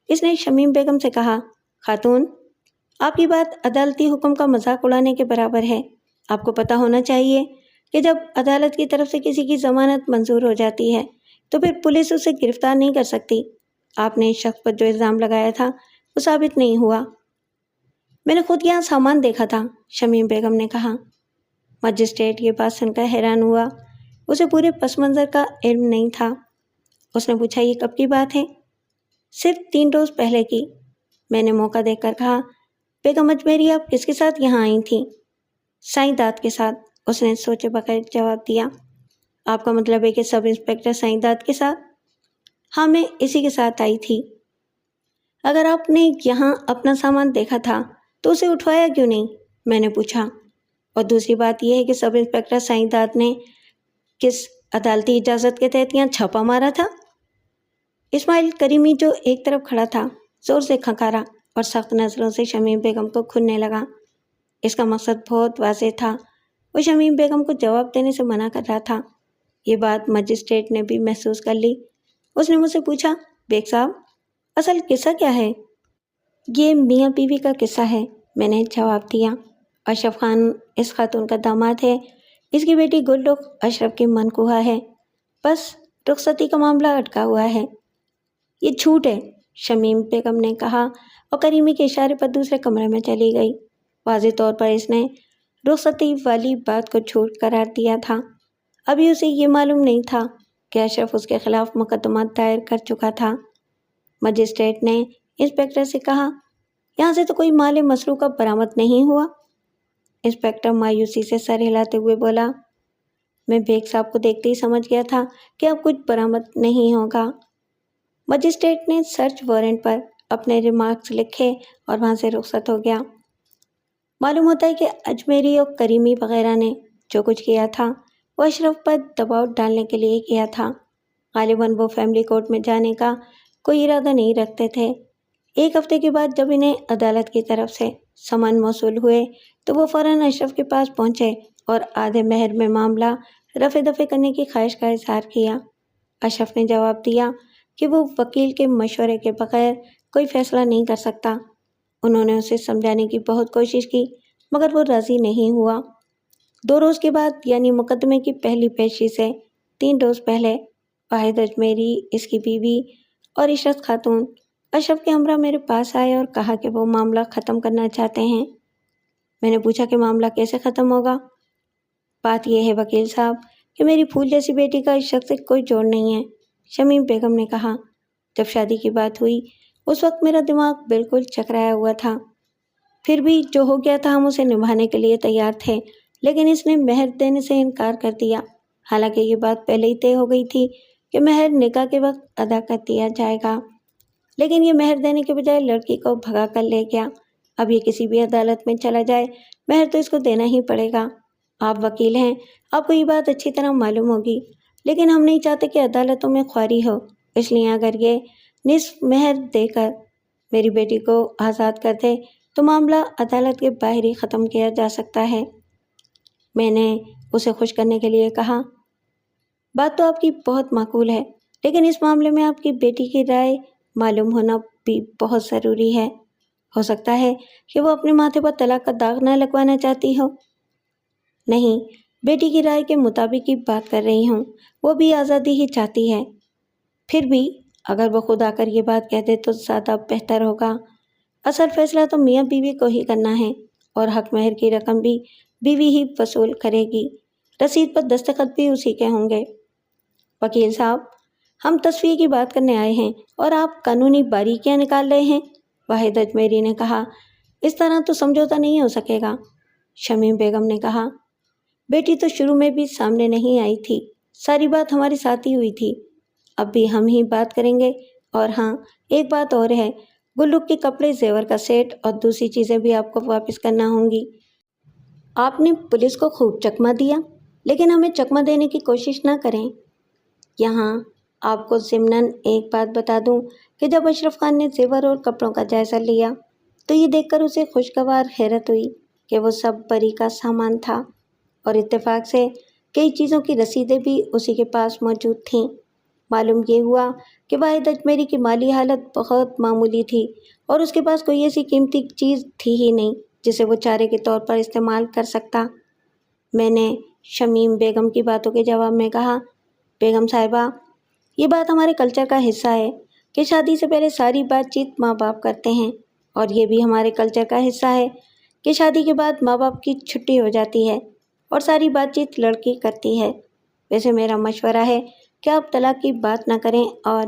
S1: اس نے شمیم بیگم سے کہا، خاتون آپ کی بات عدالتی حکم کا مذاق اڑانے کے برابر ہے۔ آپ کو پتہ ہونا چاہیے کہ جب عدالت کی طرف سے کسی کی ضمانت منظور ہو جاتی ہے تو پھر پولیس اسے گرفتار نہیں کر سکتی۔ آپ نے اس شخص پر جو الزام لگایا تھا وہ ثابت نہیں ہوا۔ میں نے خود یہاں سامان دیکھا تھا، شمیم بیگم نے کہا۔ مجسٹریٹ یہ بات سن کر حیران ہوا، اسے پورے پس منظر کا علم نہیں تھا۔ اس نے پوچھا، یہ کب کی بات ہے؟ صرف 3 روز پہلے کی۔ میں نے موقع دیکھ کر کہا، بیگم اجمیری آپ کس کے ساتھ یہاں آئی تھیں؟ سائیں داد کے ساتھ، اس نے سوچے بغیر جواب دیا۔ آپ کا مطلب ہے کہ سب انسپکٹر سائیں داد کے ساتھ؟ ہاں میں اسی کے ساتھ آئی تھی۔ اگر آپ نے یہاں اپنا سامان دیکھا تھا تو اسے اٹھوایا کیوں نہیں؟ میں نے پوچھا۔ اور دوسری بات یہ ہے کہ سب انسپکٹر سائیں داد نے کس عدالتی اجازت کے تحت یہاں چھاپا مارا تھا؟ اسماعیل کریمی جو ایک طرف کھڑا تھا زور سے کھنکارا اور سخت نظروں سے شمیم بیگم کو کھننے لگا۔ اس کا مقصد بہت واضح تھا، وہ شمیم بیگم کو جواب دینے سے منع کر رہا تھا۔ یہ بات مجسٹریٹ نے بھی محسوس کر لی۔ اس نے مجھ سے پوچھا، بیگ صاحب اصل قصہ کیا ہے؟ یہ میاں بیوی کا قصہ ہے، میں نے جواب دیا۔ اشرف خان اس خاتون کا داماد ہے، اس کی بیٹی گلرخ اشرف کی منکوحہ ہے، بس رخصتی کا معاملہ اٹکا ہوا ہے۔ یہ جھوٹ ہے، شمیم بیگم نے کہا اور کریمی کے اشارے پر دوسرے کمرے میں چلی گئی۔ واضح طور پر اس نے رخصتی والی بات کو جھوٹ قرار دیا تھا۔ ابھی اسے یہ معلوم نہیں تھا کہ اشرف اس کے خلاف مقدمہ دائر کر چکا تھا۔ مجسٹریٹ نے انسپکٹر سے کہا، یہاں سے تو کوئی مال مسروقہ برآمد نہیں ہوا؟ انسپکٹر مایوسی سے سر ہلاتے ہوئے بولا، میں بیگ صاحب کو دیکھتے ہی سمجھ گیا تھا کہ اب کچھ برآمد نہیں ہوگا۔ مجسٹریٹ نے سرچ وارنٹ پر اپنے ریمارکس لکھے اور وہاں سے رخصت ہو گیا۔ معلوم ہوتا ہے کہ اجمیری اور کریمی وغیرہ نے جو کچھ کیا تھا وہ اشرف پر دباؤ ڈالنے کے لیے کیا تھا۔ غالباً وہ فیملی کورٹ میں جانے کا کوئی ارادہ نہیں رکھتے تھے۔ ایک ہفتے کے بعد جب انہیں عدالت کی طرف سے سمن موصول ہوئے تو وہ فوراً اشرف کے پاس پہنچے اور آدھے مہر میں معاملہ رفع دفع کرنے کی خواہش کا اظہار کیا۔ اشرف نے جواب دیا کہ وہ وکیل کے مشورے کے بغیر کوئی فیصلہ نہیں کر سکتا۔ انہوں نے اسے سمجھانے کی بہت کوشش کی مگر وہ راضی نہیں ہوا۔ 2 روز کے بعد یعنی مقدمے کی پہلی پیشی سے 3 روز پہلے واحد اجمیری، اس کی بیوی اور عشرت خاتون اشرف کے ہمراہ میرے پاس آئے اور کہا کہ وہ معاملہ ختم کرنا چاہتے ہیں۔ میں نے پوچھا کہ معاملہ کیسے ختم ہوگا؟ بات یہ ہے وکیل صاحب کہ میری پھول جیسی بیٹی کا اس شخص سے کوئی جوڑ نہیں ہے، شمیم بیگم نے کہا۔ جب شادی کی بات ہوئی اس وقت میرا دماغ بالکل چکرایا ہوا تھا، پھر بھی جو ہو گیا تھا ہم اسے نبھانے کے لیے تیار تھے، لیکن اس نے مہر دینے سے انکار کر دیا، حالانکہ یہ بات پہلے ہی طے ہو گئی تھی کہ مہر نکاح کے وقت ادا کر دیا جائے گا، لیکن یہ مہر دینے کے بجائے لڑکی کو بھگا کر لے گیا۔ اب یہ کسی بھی عدالت میں چلا جائے مہر تو اس کو دینا ہی پڑے گا۔ آپ وکیل ہیں، آپ کو یہ بات اچھی طرح معلوم ہوگی، لیکن ہم نہیں چاہتے کہ عدالتوں میں خواری ہو، اس لیے اگر یہ نصف مہر دے کر میری بیٹی کو آزاد کر دے تو معاملہ عدالت کے باہر ہی ختم کیا جا سکتا ہے۔ میں نے اسے خوش کرنے کے لیے کہا، بات تو آپ کی بہت معقول ہے، لیکن اس معاملے میں آپ کی بیٹی کی رائے معلوم ہونا بھی بہت ضروری ہے۔ ہو سکتا ہے کہ وہ اپنے ماتھے پر طلاق کا داغ نہ لگوانا چاہتی ہو۔ نہیں، بیٹی کی رائے کے مطابق ہی بات کر رہی ہوں، وہ بھی آزادی ہی چاہتی ہے۔ پھر بھی اگر وہ خود آ کر یہ بات کہہ دے تو زیادہ بہتر ہوگا۔ اصل فیصلہ تو میاں بیوی کو ہی کرنا ہے اور حق مہر کی رقم بھی بیوی ہی وصول کرے گی، رسید پر دستخط بھی اسی کے ہوں گے۔ وکیل صاحب، ہم تصفیے کی بات کرنے آئے ہیں اور آپ قانونی باریکیاں نکال رہے ہیں، واحد اجمیری نے کہا۔ اس طرح تو سمجھوتہ نہیں ہو سکے گا، شمیم بیگم نے کہا۔ بیٹی تو شروع میں بھی سامنے نہیں آئی تھی، ساری بات ہمارے ساتھ ہی ہوئی تھی، اب بھی ہم ہی بات کریں گے۔ اور ہاں، ایک بات اور ہے، گلرخ کے کپڑے، زیور کا سیٹ اور دوسری چیزیں بھی آپ کو واپس کرنا ہوں گی۔ آپ نے پولیس کو خوب چکمہ دیا، لیکن ہمیں چکمہ دینے کی کوشش نہ کریں۔ یہاں آپ کو ضمناً ایک بات بتا دوں کہ جب اشرف خان نے زیور اور کپڑوں کا جائزہ لیا تو یہ دیکھ کر اسے خوشگوار حیرت ہوئی کہ وہ سب بری کا سامان تھا، اور اتفاق سے کئی چیزوں کی رسیدیں بھی اسی کے پاس موجود تھیں۔ معلوم یہ ہوا کہ واحد اجمیری کی مالی حالت بہت معمولی تھی اور اس کے پاس کوئی ایسی قیمتی چیز تھی ہی نہیں جسے وہ چارے کے طور پر استعمال کر سکتا۔ میں نے شمیم بیگم کی باتوں کے جواب میں کہا، بیگم صاحبہ، یہ بات ہمارے کلچر کا حصہ ہے کہ شادی سے پہلے ساری بات چیت ماں باپ کرتے ہیں، اور یہ بھی ہمارے کلچر کا حصہ ہے کہ شادی کے بعد ماں باپ کی چھٹی ہو جاتی ہے اور ساری بات چیت لڑکی کرتی ہے۔ ویسے میرا مشورہ ہے کہ آپ طلاق کی بات نہ کریں، اور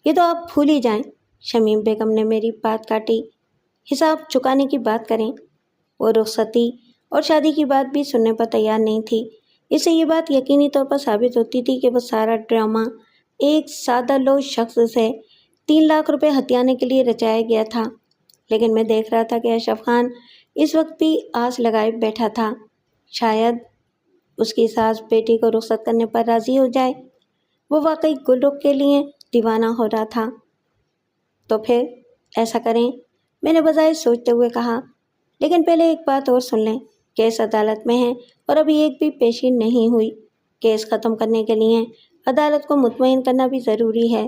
S1: یہ تو آپ بھول ہی جائیں، شمیم بیگم نے میری بات کاٹی، حساب چکانے کی بات کریں۔ وہ رخصتی اور شادی کی بات بھی سننے پر تیار نہیں تھی۔ اس سے یہ بات یقینی طور پر ثابت ہوتی تھی کہ وہ سارا ڈرامہ ایک سادہ لو شخص سے 3 لاکھ روپے ہتھیانے کے لیے رچایا گیا تھا، لیکن میں دیکھ رہا تھا کہ اشرف خان اس وقت بھی آس لگائے بیٹھا تھا، شاید اس کی ساس بیٹی کو رخصت کرنے پر راضی ہو جائے۔ وہ واقعی گلرخ کے لیے دیوانہ ہو رہا تھا۔ تو پھر ایسا کریں، میں نے بظاہر سوچتے ہوئے کہا، لیکن پہلے ایک بات اور سن لیں، کیس عدالت میں ہے اور ابھی ایک بھی پیشی نہیں ہوئی۔ کیس ختم کرنے کے لیے عدالت کو مطمئن کرنا بھی ضروری ہے۔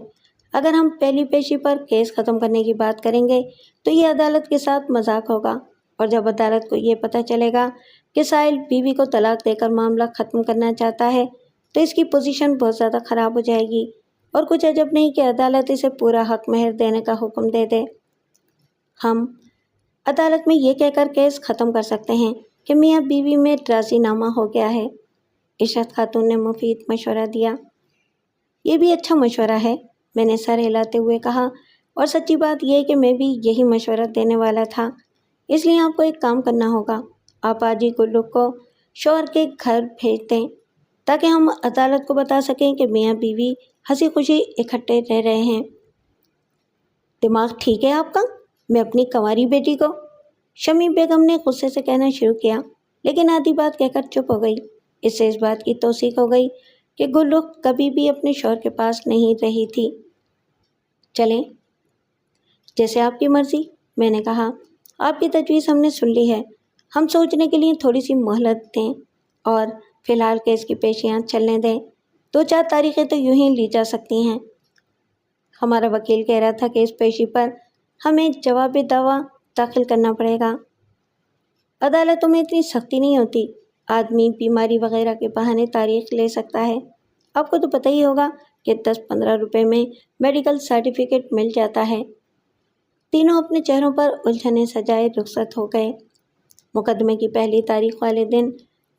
S1: اگر ہم پہلی پیشی پر کیس ختم کرنے کی بات کریں گے تو یہ عدالت کے ساتھ مذاق ہوگا، اور جب عدالت کو یہ پتہ چلے گا کہ سائل بیوی کو طلاق دے کر معاملہ ختم کرنا چاہتا ہے تو اس کی پوزیشن بہت زیادہ خراب ہو جائے گی، اور کچھ عجب نہیں کہ عدالت اسے پورا حق مہر دینے کا حکم دے دے۔ ہم عدالت میں یہ کہہ کر کیس ختم کر سکتے ہیں کہ میاں بیوی میں راضی نامہ ہو گیا ہے۔ عشرت خاتون نے مفید مشورہ دیا۔ یہ بھی اچھا مشورہ ہے، میں نے سر ہلاتے ہوئے کہا، اور سچی بات یہ ہے کہ میں بھی یہی مشورہ دینے والا تھا۔ اس لیے آپ کو ایک کام کرنا ہوگا، آپ آج ہی گلرخ کو شوہر کے گھر بھیج دیں تاکہ ہم عدالت کو بتا سکیں کہ میاں بیوی ہنسی خوشی اکٹھے رہ رہے ہیں۔ دماغ ٹھیک ہے آپ کا؟ میں اپنی کنواری بیٹی کو، شمی بیگم نے غصے سے کہنا شروع کیا، لیکن آدھی بات کہہ کر چپ ہو گئی۔ اس سے اس بات کی توثیق ہو گئی کہ گلرخ کبھی بھی اپنے شوہر کے پاس نہیں رہی تھی۔ چلیں، جیسے آپ کی مرضی، میں نے کہا۔ آپ کی تجویز ہم نے سن لی ہے، ہم سوچنے کے لیے تھوڑی سی مہلت دیں اور فی الحال کیس کی پیشیاں چلنے دیں۔ 2-4 تاریخیں تو یوں ہی لی جا سکتی ہیں۔ ہمارا وکیل کہہ رہا تھا کہ اس پیشی پر ہمیں جواب دعویٰ داخل کرنا پڑے گا۔ عدالتوں میں اتنی سختی نہیں ہوتی، آدمی بیماری وغیرہ کے بہانے تاریخ لے سکتا ہے۔ آپ کو تو پتہ ہی ہوگا کہ 10-15 روپے میں میڈیکل سرٹیفکیٹ مل جاتا ہے۔ تینوں اپنے چہروں پر الجھنیں سجائے رخصت ہو گئے۔ مقدمے کی پہلی تاریخ والے دن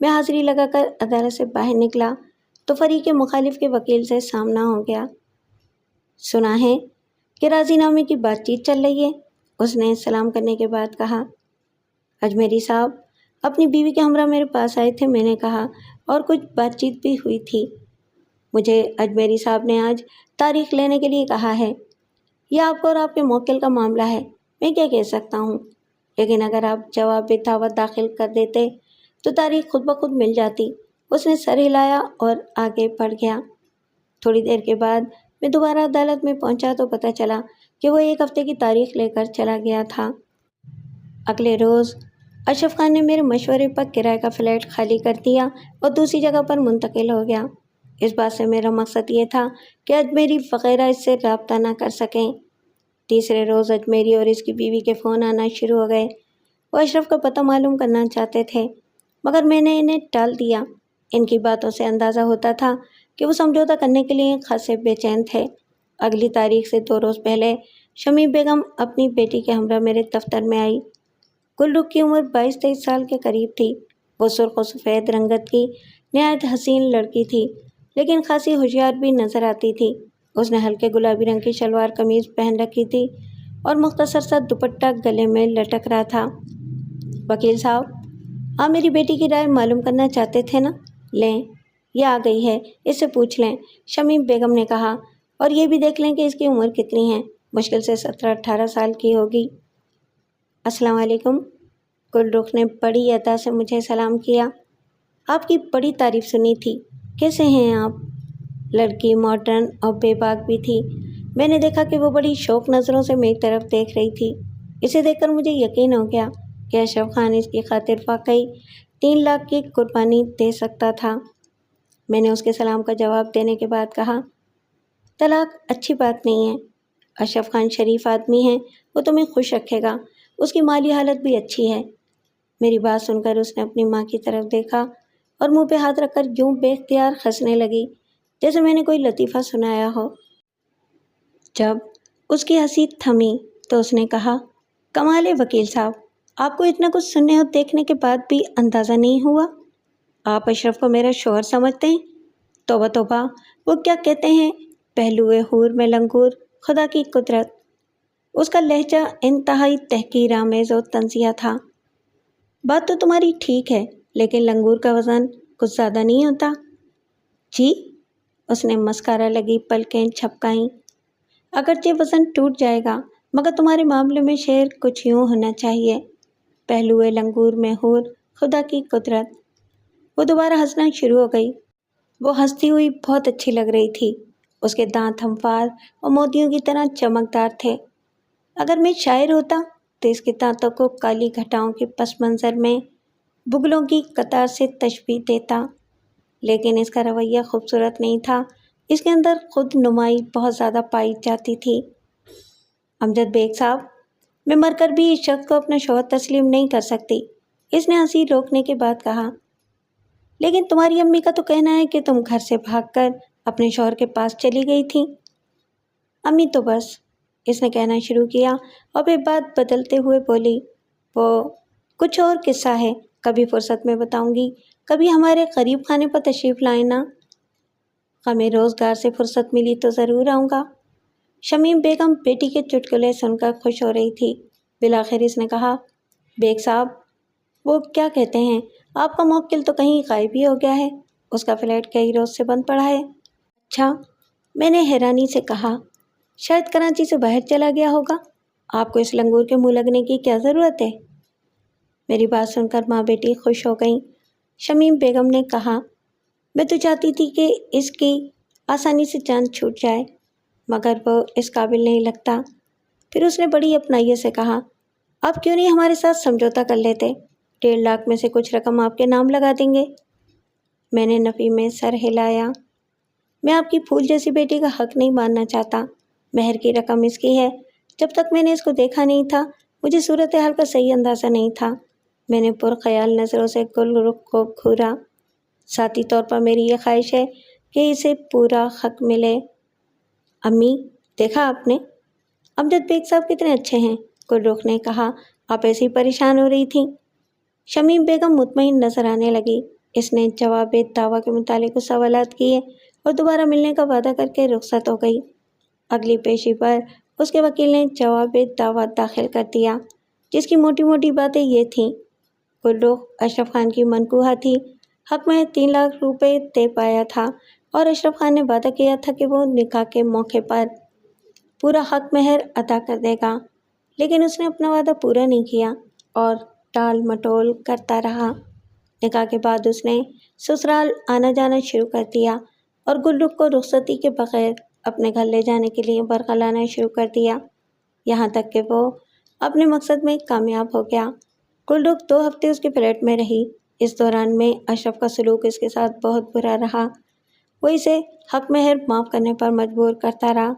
S1: میں حاضری لگا کر عدالت سے باہر نکلا تو فریق مخالف کے وکیل سے سامنا ہو گیا۔ سنا ہے کہ راضی نامے کی بات چیت چل رہی ہے، اس نے سلام کرنے کے بعد کہا۔ اجمیری صاحب اپنی بیوی کے ہمراہ میرے پاس آئے تھے، میں نے کہا، اور کچھ بات چیت بھی ہوئی تھی۔ مجھے اجمیری صاحب نے آج تاریخ لینے کے لیے کہا ہے۔ یہ آپ کو اور آپ کے موکل کا معاملہ ہے، میں کیا کہہ سکتا ہوں، لیکن اگر آپ جواب دعوت داخل کر دیتے تو تاریخ خود بخود مل جاتی۔ اس نے سر ہلایا اور آگے بڑھ گیا۔ تھوڑی دیر کے بعد میں دوبارہ عدالت میں پہنچا تو پتہ چلا کہ وہ 1 ہفتے کی تاریخ لے کر چلا گیا تھا۔ اگلے روز اشرف خان نے میرے مشورے پر کرائے کا فلیٹ خالی کر دیا اور دوسری جگہ پر منتقل ہو گیا۔ اس بات سے میرا مقصد یہ تھا کہ اجمیری وغیرہ اس سے رابطہ نہ کر سکیں۔ تیسرے روز اجمیری اور اس کی بیوی کے فون آنا شروع ہو گئے۔ وہ اشرف کا پتہ معلوم کرنا چاہتے تھے، مگر میں نے انہیں ٹال دیا۔ ان کی باتوں سے اندازہ ہوتا تھا کہ وہ سمجھوتہ کرنے کے لیے خاصے بے چین تھے۔ اگلی تاریخ سے 2 روز پہلے شمی بیگم اپنی بیٹی کے ہمراہ میرے دفتر میں آئی۔ گلرخ کی عمر 22-23 سال کے قریب تھی۔ وہ سرخ و سفید رنگت کی نہایت حسین لڑکی تھی، لیکن خاصی ہوشیار بھی نظر آتی تھی۔ اس نے ہلکے گلابی رنگ کی شلوار قمیض پہن رکھی تھی اور مختصر سا دوپٹہ گلے میں لٹک رہا تھا۔ وکیل صاحب، آپ میری بیٹی کی رائے معلوم کرنا چاہتے تھے نا؟ لیں، یہ آ گئی ہے، اس سے پوچھ لیں، شمیم بیگم نے کہا، اور یہ بھی دیکھ لیں کہ اس کی عمر کتنی ہے۔ مشکل سے 17-18 سال کی ہوگی۔ السلام علیکم۔ گلرخ نے بڑی ادا سے مجھے سلام کیا۔ آپ کی بڑی تعریف سنی تھی، کیسے ہیں آپ؟ لڑکی ماڈرن اور بے باک بھی تھی۔ میں نے دیکھا کہ وہ بڑی شوق نظروں سے میری طرف دیکھ رہی تھی۔ اسے دیکھ کر مجھے یقین ہو گیا کہ اشرف خان اس کی خاطر واقعی 3 لاکھ کی قربانی دے سکتا تھا۔ میں نے اس کے سلام کا جواب دینے کے بعد کہا، طلاق اچھی بات نہیں ہے۔ اشرف خان شریف آدمی ہے، وہ تمہیں خوش رکھے گا، اس کی مالی حالت بھی اچھی ہے۔ میری بات سن کر اس نے اپنی ماں کی طرف دیکھا اور منہ پہ ہاتھ رکھ کر یوں بے اختیار ہنسنے لگی جیسے میں نے کوئی لطیفہ سنایا ہو۔ جب اس کی ہنسی تھمی تو اس نے کہا، کمال ہے وکیل صاحب، آپ کو اتنا کچھ سننے اور دیکھنے کے بعد بھی اندازہ نہیں ہوا؟ آپ اشرف کو میرا شوہر سمجھتے ہیں؟ توبہ توبہ، وہ کیا کہتے ہیں، پہلوئے حور میں لنگور، خدا کی قدرت۔ اس کا لہجہ انتہائی تحقیر آمیز و طنزیہ تھا۔ بات تو تمہاری ٹھیک ہے، لیکن لنگور کا وزن کچھ زیادہ نہیں ہوتا؟ جی؟ اس نے مسکارا لگی پلکیں جھپکائیں۔ اگرچہ وزن ٹوٹ جائے گا، مگر تمہارے معاملے میں شعر کچھ یوں ہونا چاہیے، پہلوئے لنگور میں حور، خدا کی قدرت۔ وہ دوبارہ ہنسنا شروع ہو گئی۔ وہ ہنستی ہوئی بہت اچھی لگ رہی تھی۔ اس کے دانت ہموار اور موتیوں کی طرح چمکدار تھے۔ اگر میں شاعر ہوتا تو اس کے دانتوں کو کالی گھٹاؤں کے پس منظر میں بگلوں کی قطار سے تشبیہ دیتا، لیکن اس کا رویہ خوبصورت نہیں تھا۔ اس کے اندر خود نمائی بہت زیادہ پائی جاتی تھی۔ امجد بیگ صاحب، میں مر کر بھی اس شخص کو اپنا شوہر تسلیم نہیں کر سکتی، اس نے ہنسی روکنے کے بعد کہا۔ لیکن تمہاری امی کا تو کہنا ہے کہ تم گھر سے بھاگ کر اپنے شوہر کے پاس چلی گئی تھی۔ امی تو بس، اس نے کہنا شروع کیا اور پھر بات بدلتے ہوئے بولی، وہ کچھ اور قصہ ہے، کبھی فرصت میں بتاؤں گی، کبھی ہمارے قریب خانے پر تشریف لائیں نا، ہمیں روزگار سے فرصت ملی تو ضرور آؤں گا۔ شمیم بیگم بیٹی کے چٹکلے سن کر خوش ہو رہی تھی۔ بالآخر اس نے کہا، بیگ صاحب، وہ کیا کہتے ہیں، آپ کا موکل تو کہیں غائب ہی ہو گیا ہے، اس کا فلیٹ کئی روز سے بند پڑا ہے۔ اچھا، میں نے حیرانی سے کہا، شاید کراچی سے باہر چلا گیا ہوگا، آپ کو اس لنگور کے منہ لگنے کی کیا ضرورت ہے؟ میری بات سن کر ماں بیٹی خوش ہو گئیں۔ شمیم بیگم نے کہا، میں تو چاہتی تھی کہ اس کی آسانی سے جان چھوٹ جائے، مگر وہ اس قابل نہیں لگتا۔ پھر اس نے بڑی اپنائیت سے کہا، آپ کیوں نہیں ہمارے ساتھ سمجھوتا کر لیتے؟ 1.5 لاکھ میں سے کچھ رقم آپ کے نام لگا دیں گے۔ میں نے نفی میں سر ہلایا۔ میں آپ کی پھول جیسی بیٹی کا حق نہیں ماننا چاہتا۔ مہر کی رقم اس کی ہے۔ جب تک میں نے اس کو دیکھا نہیں تھا، مجھے صورتحال کا صحیح اندازہ نہیں تھا۔ میں نے پرخیال نظروں سے گل رخ کو گھورا۔ ذاتی طور پر میری یہ خواہش ہے کہ اسے پورا حق ملے۔ امی، دیکھا آپ نے، امجد بیگ صاحب کتنے اچھے ہیں، گل رخ نے کہا، آپ ایسی پریشان ہو رہی تھیں۔ شمیم بیگم مطمئن نظر آنے لگی۔ اس نے جواب دعویٰ کے متعلق کچھ سوالات کیے اور دوبارہ ملنے کا وعدہ کر کے رخصت ہو گئی۔ اگلی پیشی پر اس کے وکیل نے جواب دعویٰ داخل کر دیا، جس کی موٹی موٹی باتیں یہ تھیں۔ گل رخ اشرف خان کی منکوحہ تھی، حق میں 3 لاکھ روپے دے پایا تھا اور اشرف خان نے وعدہ کیا تھا کہ وہ نکاح کے موقع پر پورا حق مہر ادا کر دے گا، لیکن اس نے اپنا وعدہ پورا نہیں کیا اور ٹال مٹول کرتا رہا۔ نکاح کے بعد اس نے سسرال آنا جانا شروع کر دیا اور گل رخ کو رخصتی کے بغیر اپنے گھر لے جانے کے لیے برگلانا شروع کر دیا، یہاں تک کہ وہ اپنے مقصد میں کامیاب ہو گیا۔ گل رخ 2 ہفتے اس کے فلیٹ میں رہی۔ اس دوران میں اشرف کا سلوک اس کے ساتھ بہت برا رہا۔ وہ اسے حق مہر معاف کرنے پر مجبور کرتا رہا۔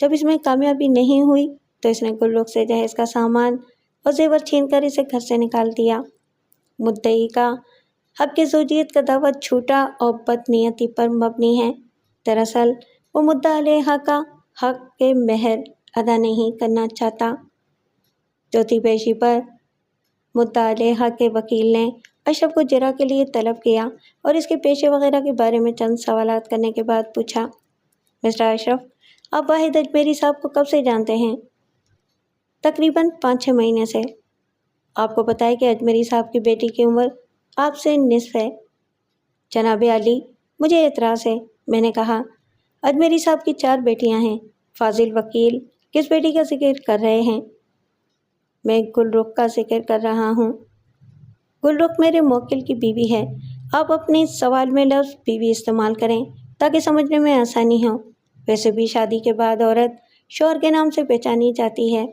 S1: جب اس میں کامیابی نہیں ہوئی تو اس نے گل رخ سے جہیز کا سامان اور زیور چھین کر اسے گھر سے نکال دیا۔ مدعی کا حق زوجیت کا دعویٰ جھوٹا اور بدنیتی پر مبنی ہے۔ دراصل وہ مدعا علیہ کا حق کے مہر ادا نہیں کرنا چاہتا۔ چوتھی پیشی پر مدعا علیہ کے وکیل نے اشرف کو جرح کے لیے طلب کیا اور اس کے پیشے وغیرہ کے بارے میں چند سوالات کرنے کے بعد پوچھا، مسٹر اشرف، آپ واحد اجمیری صاحب کو کب سے جانتے ہیں؟ تقریباً 5-6 مہینے سے۔ آپ کو پتہ ہے کہ اجمیری صاحب کی بیٹی کی عمر آپ سے نصف ہے؟ جناب عالی، مجھے اعتراض ہے۔ میں نے کہا، اجمیری صاحب کی 4 بیٹیاں ہیں۔ فاضل وکیل کس بیٹی کا ذکر کر رہے ہیں؟ میں گل رخ کا ذکر کر رہا ہوں۔ گل رخ میرے موکل کی بیوی ہے۔ آپ اپنے سوال میں لفظ بیوی استعمال کریں تاکہ سمجھنے میں آسانی ہو۔ ویسے بھی شادی کے بعد عورت شوہر کے نام سے پہچانی جاتی ہے۔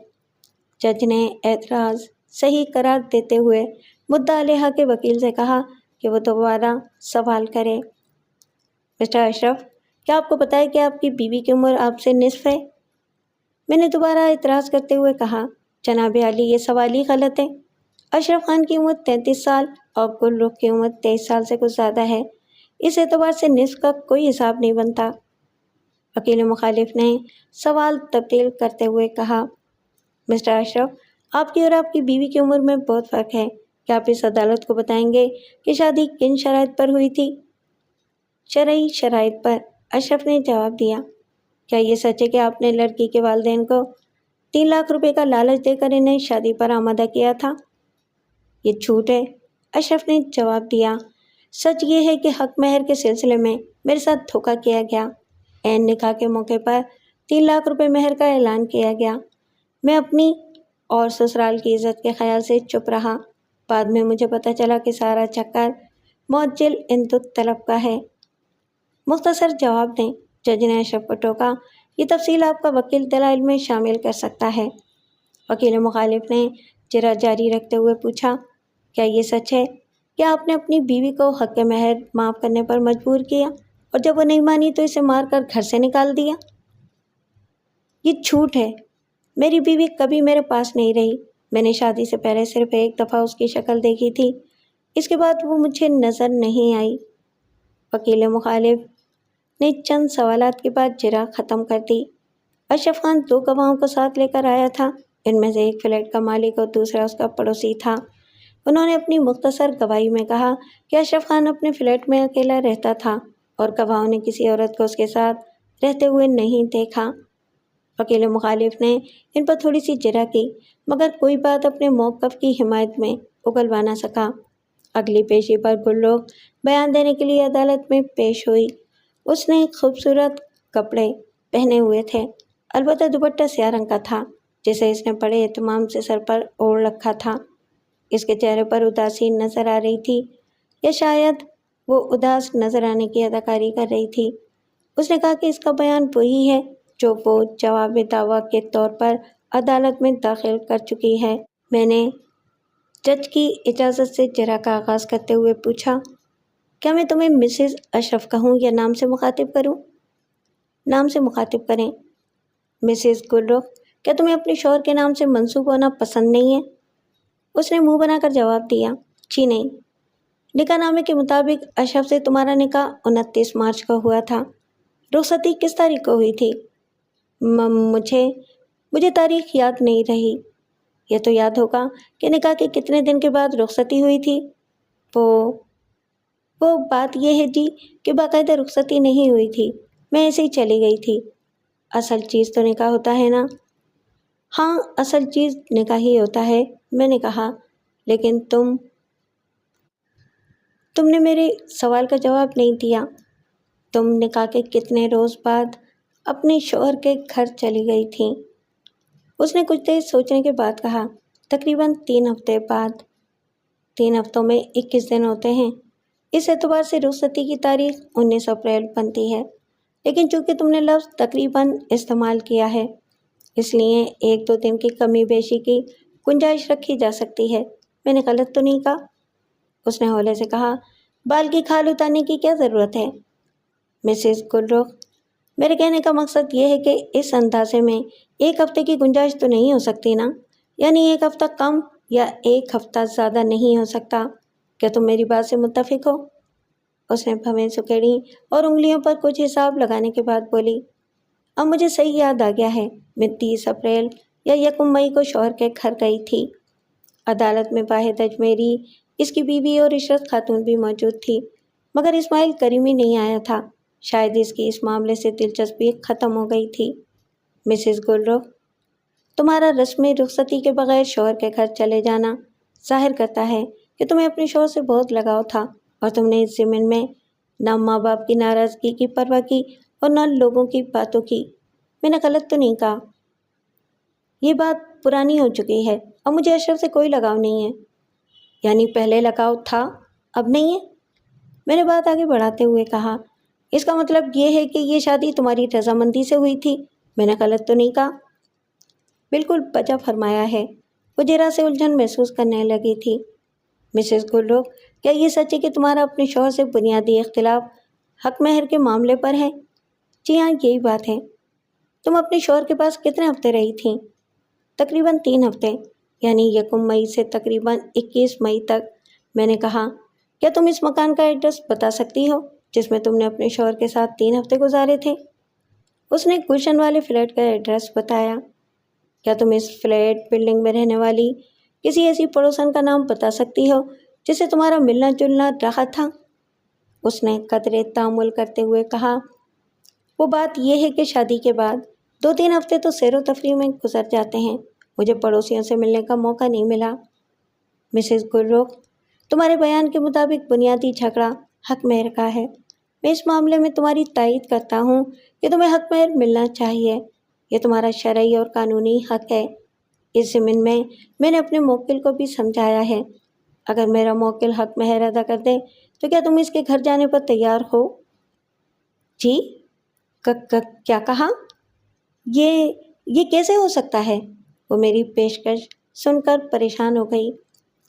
S1: جج نے اعتراض صحیح قرار دیتے ہوئے مدعا علیہ کے وکیل سے کہا کہ وہ دوبارہ سوال کرے۔ مسٹر اشرف، کیا آپ کو پتہ ہے کہ آپ کی بیوی کی عمر آپ سے نصف ہے؟ میں نے دوبارہ اعتراض کرتے ہوئے کہا، جناب عالی، یہ سوال ہی غلط ہے۔ اشرف خان کی عمر 33 سال اور گل رخ کی عمر 23 سال سے کچھ زیادہ ہے۔ اس اعتبار سے نصف کا کوئی حساب نہیں بنتا۔ وکیل مخالف نے سوال تبدیل کرتے ہوئے کہا، مسٹر اشرف، آپ کی اور آپ کی بیوی کی عمر میں بہت فرق ہے۔ کیا آپ اس عدالت کو بتائیں گے کہ شادی کن شرائط پر ہوئی تھی؟ شرعی شرائط پر، اشرف نے جواب دیا۔ کیا یہ سچ ہے کہ آپ نے لڑکی کے والدین کو 3 لاکھ روپے کا لالچ دے کر انہیں شادی پر آمادہ کیا تھا؟ یہ جھوٹ ہے، اشرف نے جواب دیا۔ سچ یہ ہے کہ حق مہر کے سلسلے میں میرے ساتھ دھوکہ کیا گیا۔ عین نکاح کے موقع پر 3 لاکھ روپے مہر کا اعلان کیا گیا۔ میں اپنی اور سسرال کی عزت کے خیال سے چپ رہا۔ بعد میں مجھے پتہ چلا کہ سارا چکر معجل اندک طلب کا ہے۔ مختصر جواب دیں۔ جج نے اشرف کو ٹوکا، یہ تفصیل آپ کا وکیل دلائل میں شامل کر سکتا ہے۔ وکیل مخالف نے جرح جاری رکھتے ہوئے پوچھا، کیا یہ سچ ہے کہ آپ نے اپنی بیوی کو حق مہر معاف کرنے پر مجبور کیا اور جب وہ نہیں مانی تو اسے مار کر گھر سے نکال دیا؟ یہ جھوٹ ہے، میری بیوی کبھی میرے پاس نہیں رہی۔ میں نے شادی سے پہلے صرف 1 دفعہ اس کی شکل دیکھی تھی، اس کے بعد وہ مجھے نظر نہیں آئی۔ وکیل مخالف نے چند سوالات کے بعد جرح ختم کر دی۔ اشرف خان 2 گواہوں کو ساتھ لے کر آیا تھا۔ ان میں سے ایک فلیٹ کا مالک اور دوسرا اس کا پڑوسی تھا۔ انہوں نے اپنی مختصر گواہی میں کہا کہ اشرف خان اپنے فلیٹ میں اکیلا رہتا تھا اور گواہوں نے کسی عورت کو اس کے ساتھ رہتے ہوئے نہیں دیکھا۔ وکیل مخالف نے ان پر تھوڑی سی جرح کی، مگر کوئی بات اپنے موقف کی حمایت میں اگلوا نہ سکا۔ اگلی پیشی پر گل رخ بیان دینے کے لیے عدالت میں پیش ہوئی۔ اس نے خوبصورت کپڑے پہنے ہوئے تھے، البتہ دوپٹہ سیاہ رنگ کا تھا جسے اس نے بڑے اہتمام سے سر پر اوڑھ رکھا تھا۔ اس کے چہرے پر اداسی نظر آ رہی تھی، یا شاید وہ اداس نظر آنے کی اداکاری کر رہی تھی۔ اس نے کہا کہ اس کا بیان وہی ہے جو وہ جواب دعویٰ کے طور پر عدالت میں داخل کر چکی ہے۔ میں نے جج کی اجازت سے جرح کا آغاز کرتے ہوئے پوچھا، کیا میں تمہیں مسز اشرف کہوں یا نام سے مخاطب کروں؟ نام سے مخاطب کریں۔ مسز گل رخ، کیا تمہیں اپنے شوہر کے نام سے منسوب ہونا پسند نہیں ہے؟ اس نے منہ بنا کر جواب دیا، جی نہیں۔ نکاح نامے کے مطابق اشرف سے تمہارا نکاح 29 مارچ کو ہوا تھا۔ رخصتی کس تاریخ کو ہوئی تھی؟ مجھے تاریخ یاد نہیں رہی۔ یہ تو یاد ہوگا کہ نکاح کے کتنے دن کے بعد رخصتی ہوئی تھی؟ وہ بات یہ ہے جی کہ باقاعدہ رخصتی نہیں ہوئی تھی، میں ایسے ہی چلی گئی تھی۔ اصل چیز تو نکاح ہوتا ہے نا؟ ہاں، اصل چیز نکاح ہی ہوتا ہے، میں نے کہا، لیکن تم نے میرے سوال کا جواب نہیں دیا۔ تم نکاح کے کتنے روز بعد اپنے شوہر کے گھر چلی گئی تھیں؟ اس نے کچھ دیر سوچنے کے بعد کہا، تقریباً 3 ہفتے بعد۔ 3 ہفتوں میں 21 دن ہوتے ہیں، اس اعتبار سے رخصتی کی تاریخ 19 اپریل بنتی ہے، لیکن چونکہ تم نے لفظ تقریباً استعمال کیا ہے، اس لیے 1-2 دن کی کمی بیشی کی گنجائش رکھی جا سکتی ہے۔ میں نے غلط تو نہیں کہا؟ اس نے ہولے سے کہا، بال کی کھال اتارنے کی کیا ضرورت ہے؟ مسز گل رخ، میرے کہنے کا مقصد یہ ہے کہ اس اندازے میں 1 ہفتے کی گنجائش تو نہیں ہو سکتی نا، یعنی 1 ہفتہ کم یا 1 ہفتہ زیادہ نہیں ہو سکتا۔ کیا تم میری بات سے متفق ہو؟ اس نے بھویں سکیڑی اور انگلیوں پر کچھ حساب لگانے کے بعد بولی، اب مجھے صحیح یاد آ گیا ہے، میں 30 اپریل یا 1 مئی کو شوہر کے گھر گئی تھی۔ عدالت میں واحد اجمیری، اس کی بیوی اور عشرت خاتون بھی موجود تھی، مگر اسماعیل کریمی نہیں آیا تھا، شاید اس کی اس معاملے سے دلچسپی ختم ہو گئی تھی۔ مسز گل رخ، تمہارا رسمی رخصتی کے بغیر شوہر کے گھر چلے جانا ظاہر کرتا ہے کہ تمہیں اپنے شوہر سے بہت لگاؤ تھا، اور تم نے اس ضمن میں نہ ماں باپ کی ناراضگی کی پرواہ کی اور نہ لوگوں کی باتوں کی۔ میں نے غلط تو نہیں کہا؟ یہ بات پرانی ہو چکی ہے، اب مجھے اشرف سے کوئی لگاؤ نہیں ہے۔ یعنی پہلے لگاؤ تھا، اب نہیں ہے؟ میں نے بات آگے بڑھاتے ہوئے کہا، اس کا مطلب یہ ہے کہ یہ شادی تمہاری رضامندی سے ہوئی تھی، میں نے غلط تو نہیں کہا؟ بالکل بجا فرمایا ہے۔ وہ ذرا سے الجھن محسوس کرنے لگی تھی۔ مسز گل رخ، کیا یہ سچ ہے کہ تمہارا اپنے شوہر سے بنیادی اختلاف حق مہر کے معاملے پر ہے؟ جی ہاں، یہی بات ہے۔ تم اپنے شوہر کے پاس کتنے ہفتے رہی تھیں؟ تقریباً 3 ہفتے، یعنی 1 مئی سے تقریباً 21 مئی تک۔ میں نے کہا، کیا تم اس مکان کا ایڈریس بتا سکتی ہو جس میں تم نے اپنے شوہر کے ساتھ 3 ہفتے گزارے تھے؟ اس نے گلشن والے فلیٹ کا ایڈریس بتایا۔ کیا تم اس فلیٹ بلڈنگ میں رہنے والی کسی ایسی پڑوسن کا نام بتا سکتی ہو جس سے تمہارا ملنا جلنا رہا تھا؟ اس نے قدرے تأمل کرتے ہوئے کہا، وہ بات یہ ہے کہ شادی کے بعد 2-3 ہفتے تو سیر و تفریح میں گزر جاتے ہیں، مجھے پڑوسیوں سے ملنے کا موقع نہیں ملا۔ مسز گل رخ، تمہارے بیان کے مطابق بنیادی جھگڑا حق مہر کا ہے۔ میں اس معاملے میں تمہاری تائید کرتا ہوں کہ تمہیں حق مہر ملنا چاہیے، یہ تمہارا شرعی اور قانونی حق ہے۔ اس ضمن میں نے اپنے موکل کو بھی سمجھایا ہے، اگر میرا موکل حق مہر ادا کر دے تو کیا تم اس کے گھر جانے پر تیار ہو؟ جی؟ کیا کہا؟ یہ کیسے ہو سکتا ہے؟ وہ میری پیشکش سن کر پریشان ہو گئی۔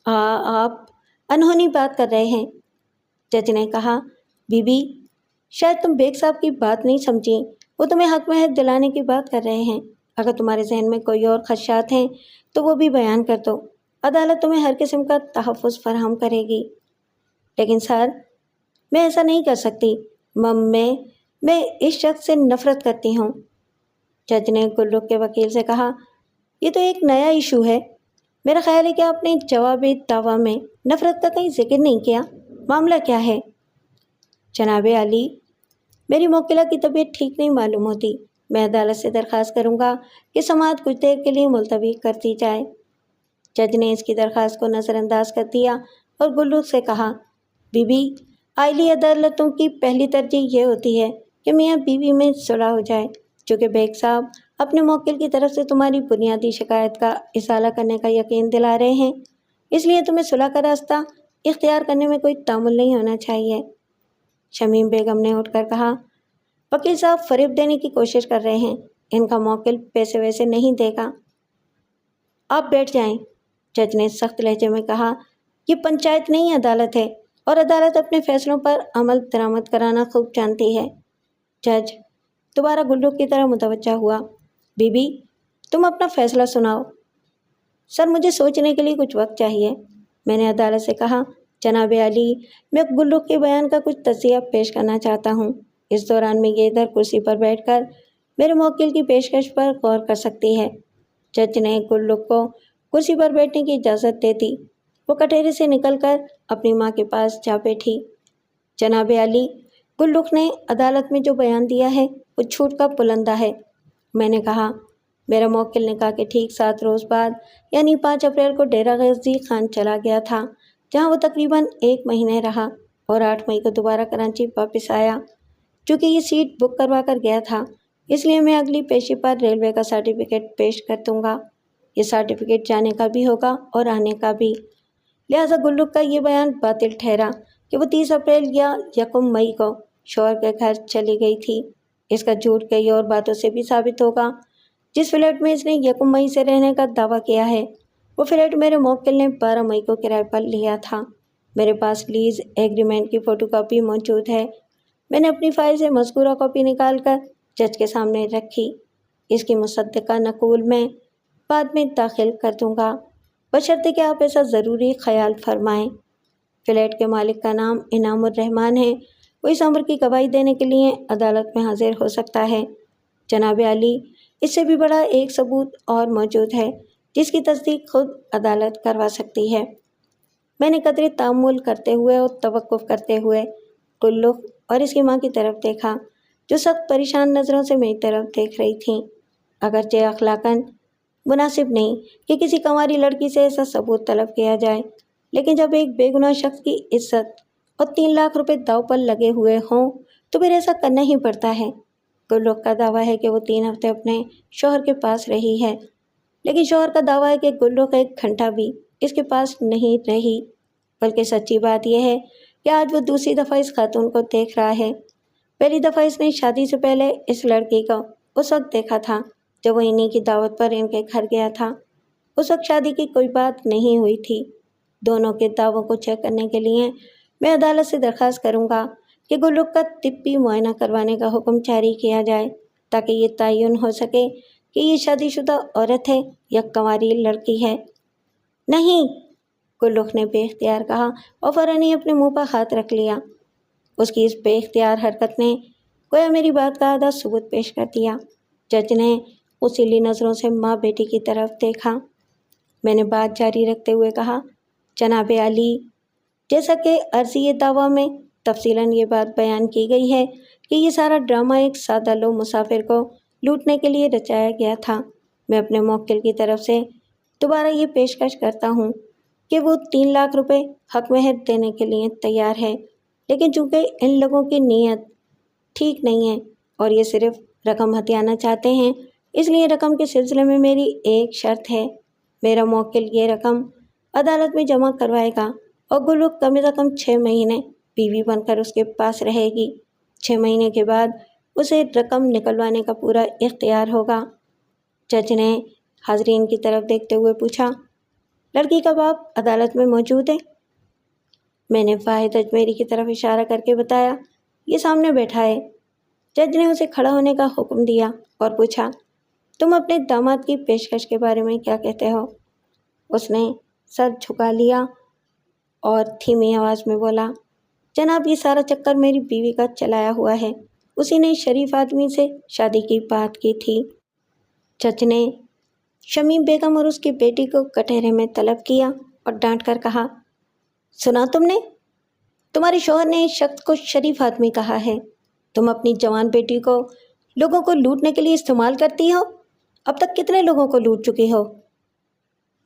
S1: آپ انہونی بات کر رہے ہیں، جج نے کہا۔ بی بی، شاید تم بیگ صاحب کی بات نہیں سمجھیں، وہ تمہیں حق مہر دلانے کی بات کر رہے ہیں۔ اگر تمہارے ذہن میں کوئی اور خدشات ہیں تو وہ بھی بیان کر دو، عدالت تمہیں ہر قسم کا تحفظ فراہم کرے گی۔ لیکن سر، میں ایسا نہیں کر سکتی، میں اس شخص سے نفرت کرتی ہوں۔ جج نے گل رخ کے وکیل سے کہا، یہ تو ایک نیا ایشو ہے، میرا خیال ہے کہ آپ نے جوابِ دعویٰ میں نفرت کا کہیں ذکر نہیں کیا، معاملہ کیا ہے؟ جناب عالی، میری موکلہ کی طبیعت ٹھیک نہیں معلوم ہوتی، میں عدالت سے درخواست کروں گا کہ سماعت کچھ دیر کے لیے ملتوی کر دی جائے۔ جج نے اس کی درخواست کو نظر انداز کر دیا اور گلو سے کہا، بی بی، آئلی عدالتوں کی پہلی ترجیح یہ ہوتی ہے کہ میاں بیوی میں صلح ہو جائے، چونکہ بیگ صاحب اپنے موکل کی طرف سے تمہاری بنیادی شکایت کا ازالہ کرنے کا یقین دلا رہے ہیں، اس لیے تمہیں صلح کا راستہ اختیار کرنے میں کوئی تعامل نہیں ہونا چاہیے۔ شمیم بیگم نے اٹھ کر کہا، وکیل صاحب فریب دینے کی کوشش کر رہے ہیں، ان کا موکل پیسے ویسے نہیں دے گا۔ آپ بیٹھ جائیں، جج نے سخت لہجے میں کہا، یہ پنچایت نہیں عدالت ہے اور عدالت اپنے فیصلوں پر عمل درآمد کرانا خوب جانتی ہے۔ جج دوبارہ گلو کی طرح متوجہ ہوا، بی بی، تم اپنا فیصلہ سناؤ۔ سر، مجھے سوچنے کے لیے کچھ وقت چاہیے، میں نے عدالت سے کہا۔ جناب عالی، میں گلو کے بیان کا کچھ تجزیہ پیش کرنا چاہتا ہوں، اس دوران میں یہ ادھر کرسی پر بیٹھ کر میرے موکل کی پیشکش پر غور کر سکتی ہے۔ جج نے گلو کو کرسی پر بیٹھنے کی اجازت دے دی۔ وہ کٹہرے سے نکل کر اپنی ماں کے پاس جا بیٹھی۔ جناب عالی، گلرخ نے عدالت میں جو بیان دیا ہے وہ جھوٹ کا پلندہ ہے، میں نے کہا۔ میرا موکل نے کہا کہ ٹھیک 7 روز بعد یعنی 5 اپریل کو ڈیرہ غازی خان چلا گیا تھا، جہاں وہ تقریباً 1 مہینے رہا اور 8 مئی کو دوبارہ کراچی واپس آیا۔ چونکہ یہ سیٹ بک کروا کر گیا تھا، اس لیے میں اگلی پیشی پر ریلوے کا سرٹیفکیٹ پیش کر دوں گا۔ یہ سرٹیفکیٹ جانے کا بھی ہوگا اور آنے کا بھی۔ لہٰذا گلرخ کا یہ بیان باطل ٹھہرا کہ وہ 30 اپریل یا 1 مئی کو شوہر کے گھر چلی گئی تھی۔ اس کا جھوٹ کئی اور باتوں سے بھی ثابت ہوگا۔ جس فلیٹ میں اس نے 1 مئی سے رہنے کا دعویٰ کیا ہے، وہ فلیٹ میرے موکل نے 12 مئی کو کرائے پر لیا تھا۔ میرے پاس لیز ایگریمنٹ کی فوٹو کاپی موجود ہے۔ میں نے اپنی فائل سے مذکورہ کاپی نکال کر جج کے سامنے رکھی۔ اس کی مصدقہ نقول میں بعد میں داخل کر دوں گا، بشرطے کہ آپ ایسا ضروری خیال فرمائیں۔ فلیٹ کے مالک کا نام انعام الرحمن ہے، وہ اس امر کی گواہی دینے کے لیے عدالت میں حاضر ہو سکتا ہے۔ جناب عالی، اس سے بھی بڑا ایک ثبوت اور موجود ہے جس کی تصدیق خود عدالت کروا سکتی ہے۔ میں نے قدرے تأمل کرتے ہوئے اور توقف کرتے ہوئے گلرخ اور اس کی ماں کی طرف دیکھا، جو سخت پریشان نظروں سے میری طرف دیکھ رہی تھیں۔ اگرچہ اخلاقاً مناسب نہیں کہ کسی کنواری لڑکی سے ایسا ثبوت طلب کیا جائے، لیکن جب ایک بے گناہ شخص کی عزت اور 3 لاکھ روپے داؤ پر لگے ہوئے ہوں تو پھر ایسا کرنا ہی پڑتا ہے۔ گلرخ کا دعویٰ ہے کہ وہ 3 ہفتے اپنے شوہر کے پاس رہی ہے، لیکن شوہر کا دعویٰ ہے کہ گلرخ 1 گھنٹہ بھی اس کے پاس نہیں رہی، بلکہ سچی بات یہ ہے کہ آج وہ دوسری دفعہ اس خاتون کو دیکھ رہا ہے۔ پہلی دفعہ اس نے شادی سے پہلے اس لڑکی کو اس وقت دیکھا تھا جب وہ انہی کی دعوت پر ان کے گھر گیا تھا۔ اس وقت شادی کی کوئی بات نہیں ہوئی تھی۔ دونوں کے دعووں کو چیک کرنے کے لیے میں عدالت سے درخواست کروں گا کہ گلرخ کا طبی معائنہ کروانے کا حکم جاری کیا جائے تاکہ یہ تعین ہو سکے کہ یہ شادی شدہ عورت ہے یا کنواری لڑکی ہے۔ نہیں، گلرخ نے بے اختیار کہا اور فوراً ہی اپنے منہ پر ہاتھ رکھ لیا۔ اس کی اس بے اختیار حرکت نے گویا میری بات کا آدھا ثبوت پیش کر دیا۔ جج نے اصیلی نظروں سے ماں بیٹی کی طرف دیکھا۔ میں نے بات جاری رکھتے ہوئے کہا، جناب عالی، جیسا کہ عرضی دعویٰ میں تفصیلاً یہ بات بیان کی گئی ہے کہ یہ سارا ڈرامہ ایک سادہ لو مسافر کو لوٹنے کے لیے رچایا گیا تھا۔ میں اپنے موکل کی طرف سے دوبارہ یہ پیشکش کرتا ہوں کہ وہ 3 لاکھ روپے حق مہر دینے کے لیے تیار ہے، لیکن چونکہ ان لوگوں کی نیت ٹھیک نہیں ہے اور یہ صرف رقم ہتھیانا چاہتے ہیں، اس لیے رقم کے سلسلے میں میری ایک شرط ہے۔ میرا موکل یہ رقم عدالت میں جمع کروائے گا اور گلرخ کم از کم 6 مہینے بیوی بن کر اس کے پاس رہے گی۔ 6 مہینے کے بعد اسے رقم نکلوانے کا پورا اختیار ہوگا۔ جج نے حاضرین کی طرف دیکھتے ہوئے پوچھا، لڑکی کا باپ عدالت میں موجود ہے؟ میں نے واحد اجمیری کی طرف اشارہ کر کے بتایا، یہ سامنے بیٹھا ہے۔ جج نے اسے کھڑا ہونے کا حکم دیا اور پوچھا، تم اپنے داماد کی پیشکش کے بارے میں کیا کہتے ہو؟ اس نے سر جھکا لیا اور دھیمی آواز میں بولا، جناب، یہ سارا چکر میری بیوی کا چلایا ہوا ہے، اسی نے شریف آدمی سے شادی کی بات کی تھی۔ جج نے شمیم بیگم اور اس کی بیٹی کو کٹہرے میں طلب کیا اور ڈانٹ کر کہا، سنا تم نے؟ تمہارے شوہر نے اس شخص کو شریف آدمی کہا ہے۔ تم اپنی جوان بیٹی کو لوگوں کو لوٹنے کے لیے استعمال کرتی ہو۔ اب تک کتنے لوگوں کو لوٹ چکی ہو؟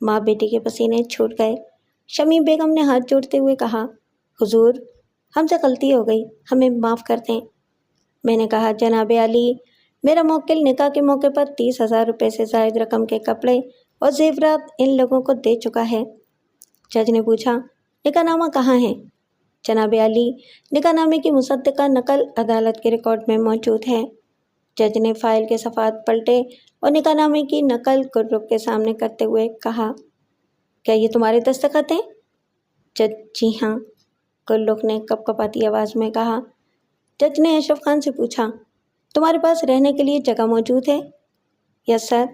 S1: ماں بیٹی کے پسینے چھوٹ گئے۔ شمیم بیگم نے ہاتھ جوڑتے ہوئے کہا، حضور، ہم سے غلطی ہو گئی، ہمیں معاف کر دیں۔ میں نے کہا، جناب عالی، میرا موکل نکاح کے موقع پر 30,000 روپے سے زائد رقم کے کپڑے اور زیورات ان لوگوں کو دے چکا ہے۔ جج نے پوچھا، نکاح نامہ کہاں ہے؟ جناب عالی، نکاح نامے کی مصدقہ نقل عدالت کے ریکارڈ میں موجود ہے۔ جج نے فائل کے صفحات پلٹے اور نکاح نامے کی نقل گلرخ کے سامنے کرتے ہوئے کہا، کیا یہ تمہارے دستخط ہیں؟ جج، جی ہاں، گلرخ نے کپ کپاتی آواز میں کہا۔ جج نے اشرف خان سے پوچھا، تمہارے پاس رہنے کے لیے جگہ موجود ہے؟ یس سر،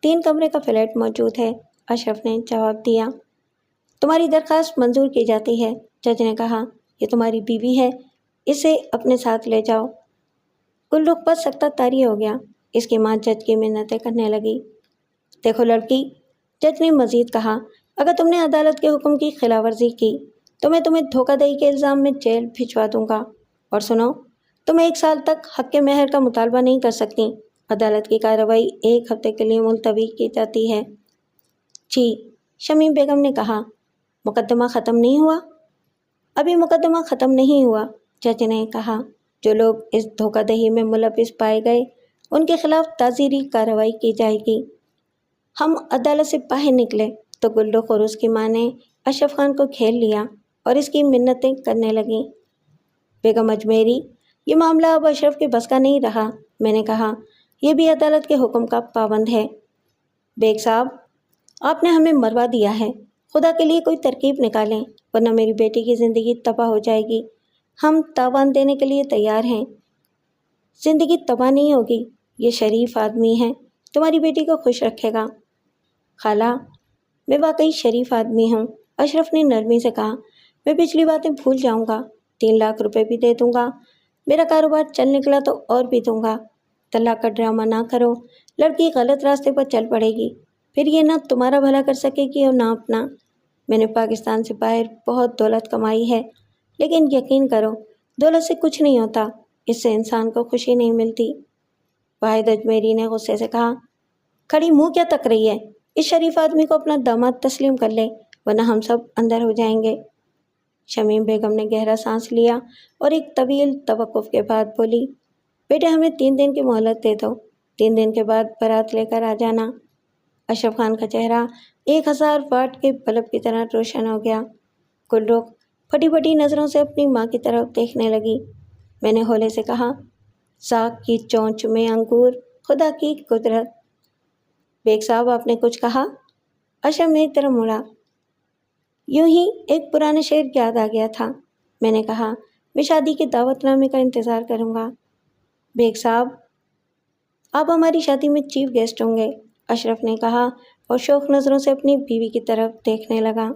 S1: 3 کمرے کا فلیٹ موجود ہے، اشرف نے جواب دیا۔ تمہاری درخواست منظور کی جاتی ہے، جج نے کہا۔ یہ تمہاری بیوی ہے، اسے اپنے ساتھ لے جاؤ۔ گلرخ پر سکتہ طاری ہو گیا۔ اس کی ماں جج کی منتیں کرنے لگی۔ دیکھو لڑکی، جج نے مزید کہا، اگر تم نے عدالت کے حکم کی خلاف ورزی کی تو میں تمہیں دھوکہ دہی کے الزام میں جیل بھجوا دوں گا۔ اور سنو، تم 1 سال تک حق کے مہر کا مطالبہ نہیں کر سکتی۔ عدالت کی کارروائی 1 ہفتے کے لیے ملتوی کی جاتی ہے۔ جی، شمیم بیگم نے کہا، مقدمہ ختم نہیں ہوا؟ ابھی مقدمہ ختم نہیں ہوا، جج نے کہا۔ جو لوگ اس دھوکہ دہی میں ملوث پائے گئے ان کے خلاف تعزیری کارروائی کی جائے گی۔ ہم عدالت سے باہر نکلے تو گلرخ اور اس کی ماں نے اشرف خان کو گھیر لیا اور اس کی منتیں کرنے لگیں۔ بیگم اجمیری، یہ معاملہ اب اشرف کے بس کا نہیں رہا۔ میں نے کہا، یہ بھی عدالت کے حکم کا پابند ہے۔ بیگ صاحب، آپ نے ہمیں مروا دیا ہے، خدا کے لیے کوئی ترکیب نکالیں ورنہ میری بیٹی کی زندگی تباہ ہو جائے گی۔ ہم تاوان دینے کے لیے تیار ہیں۔ زندگی تباہ نہیں ہوگی، یہ شریف آدمی ہے، تمہاری بیٹی کو خوش رکھے گا۔ خالہ، میں واقعی شریف آدمی ہوں، اشرف نے نرمی سے کہا۔ میں پچھلی باتیں بھول جاؤں گا، 3 لاکھ روپے بھی دے دوں گا۔ میرا کاروبار چل نکلا تو اور بھی دوں گا۔ طلاق کا ڈرامہ نہ کرو، لڑکی غلط راستے پر چل پڑے گی، پھر یہ نہ تمہارا بھلا کر سکے گی اور نہ اپنا۔ میں نے پاکستان سے باہر بہت دولت کمائی ہے، لیکن یقین کرو، دولت سے کچھ نہیں ہوتا، اس سے انسان کو خوشی نہیں ملتی۔ واحد اجمیری نے غصے سے کہا، کھڑی منہ کیا تک رہی ہے؟ اس شریف آدمی کو اپنا داماد تسلیم کر لے ورنہ ہم سب اندر ہو جائیں گے۔ شمیم بیگم نے گہرا سانس لیا اور ایک طویل توقف کے بعد بولی، بیٹے ہمیں 3 دن کی مہلت دے دو، 3 دن کے بعد بارات لے کر آ جانا۔ اشرف خان کا چہرہ 1000 واٹ کے بلب کی طرح روشن ہو گیا۔ گلرخ پھٹی پھٹی نظروں سے اپنی ماں کی طرف دیکھنے لگی۔ میں نے ہولے سے کہا، ساکھ کی چونچ میں انگور، خدا کی قدرت۔ بیگ صاحب، آپ نے کچھ کہا؟ اشرف میری طرف مڑا۔ یوں ہی ایک پرانا شعر یاد آ گیا تھا۔ میں نے کہا، میں شادی کے دعوت نامے کا انتظار کروں گا۔ بیگ صاحب، آپ ہماری شادی میں چیف گیسٹ ہوں گے، اشرف نے کہا اور شوق نظروں سے اپنی بیوی کی طرف دیکھنے لگا۔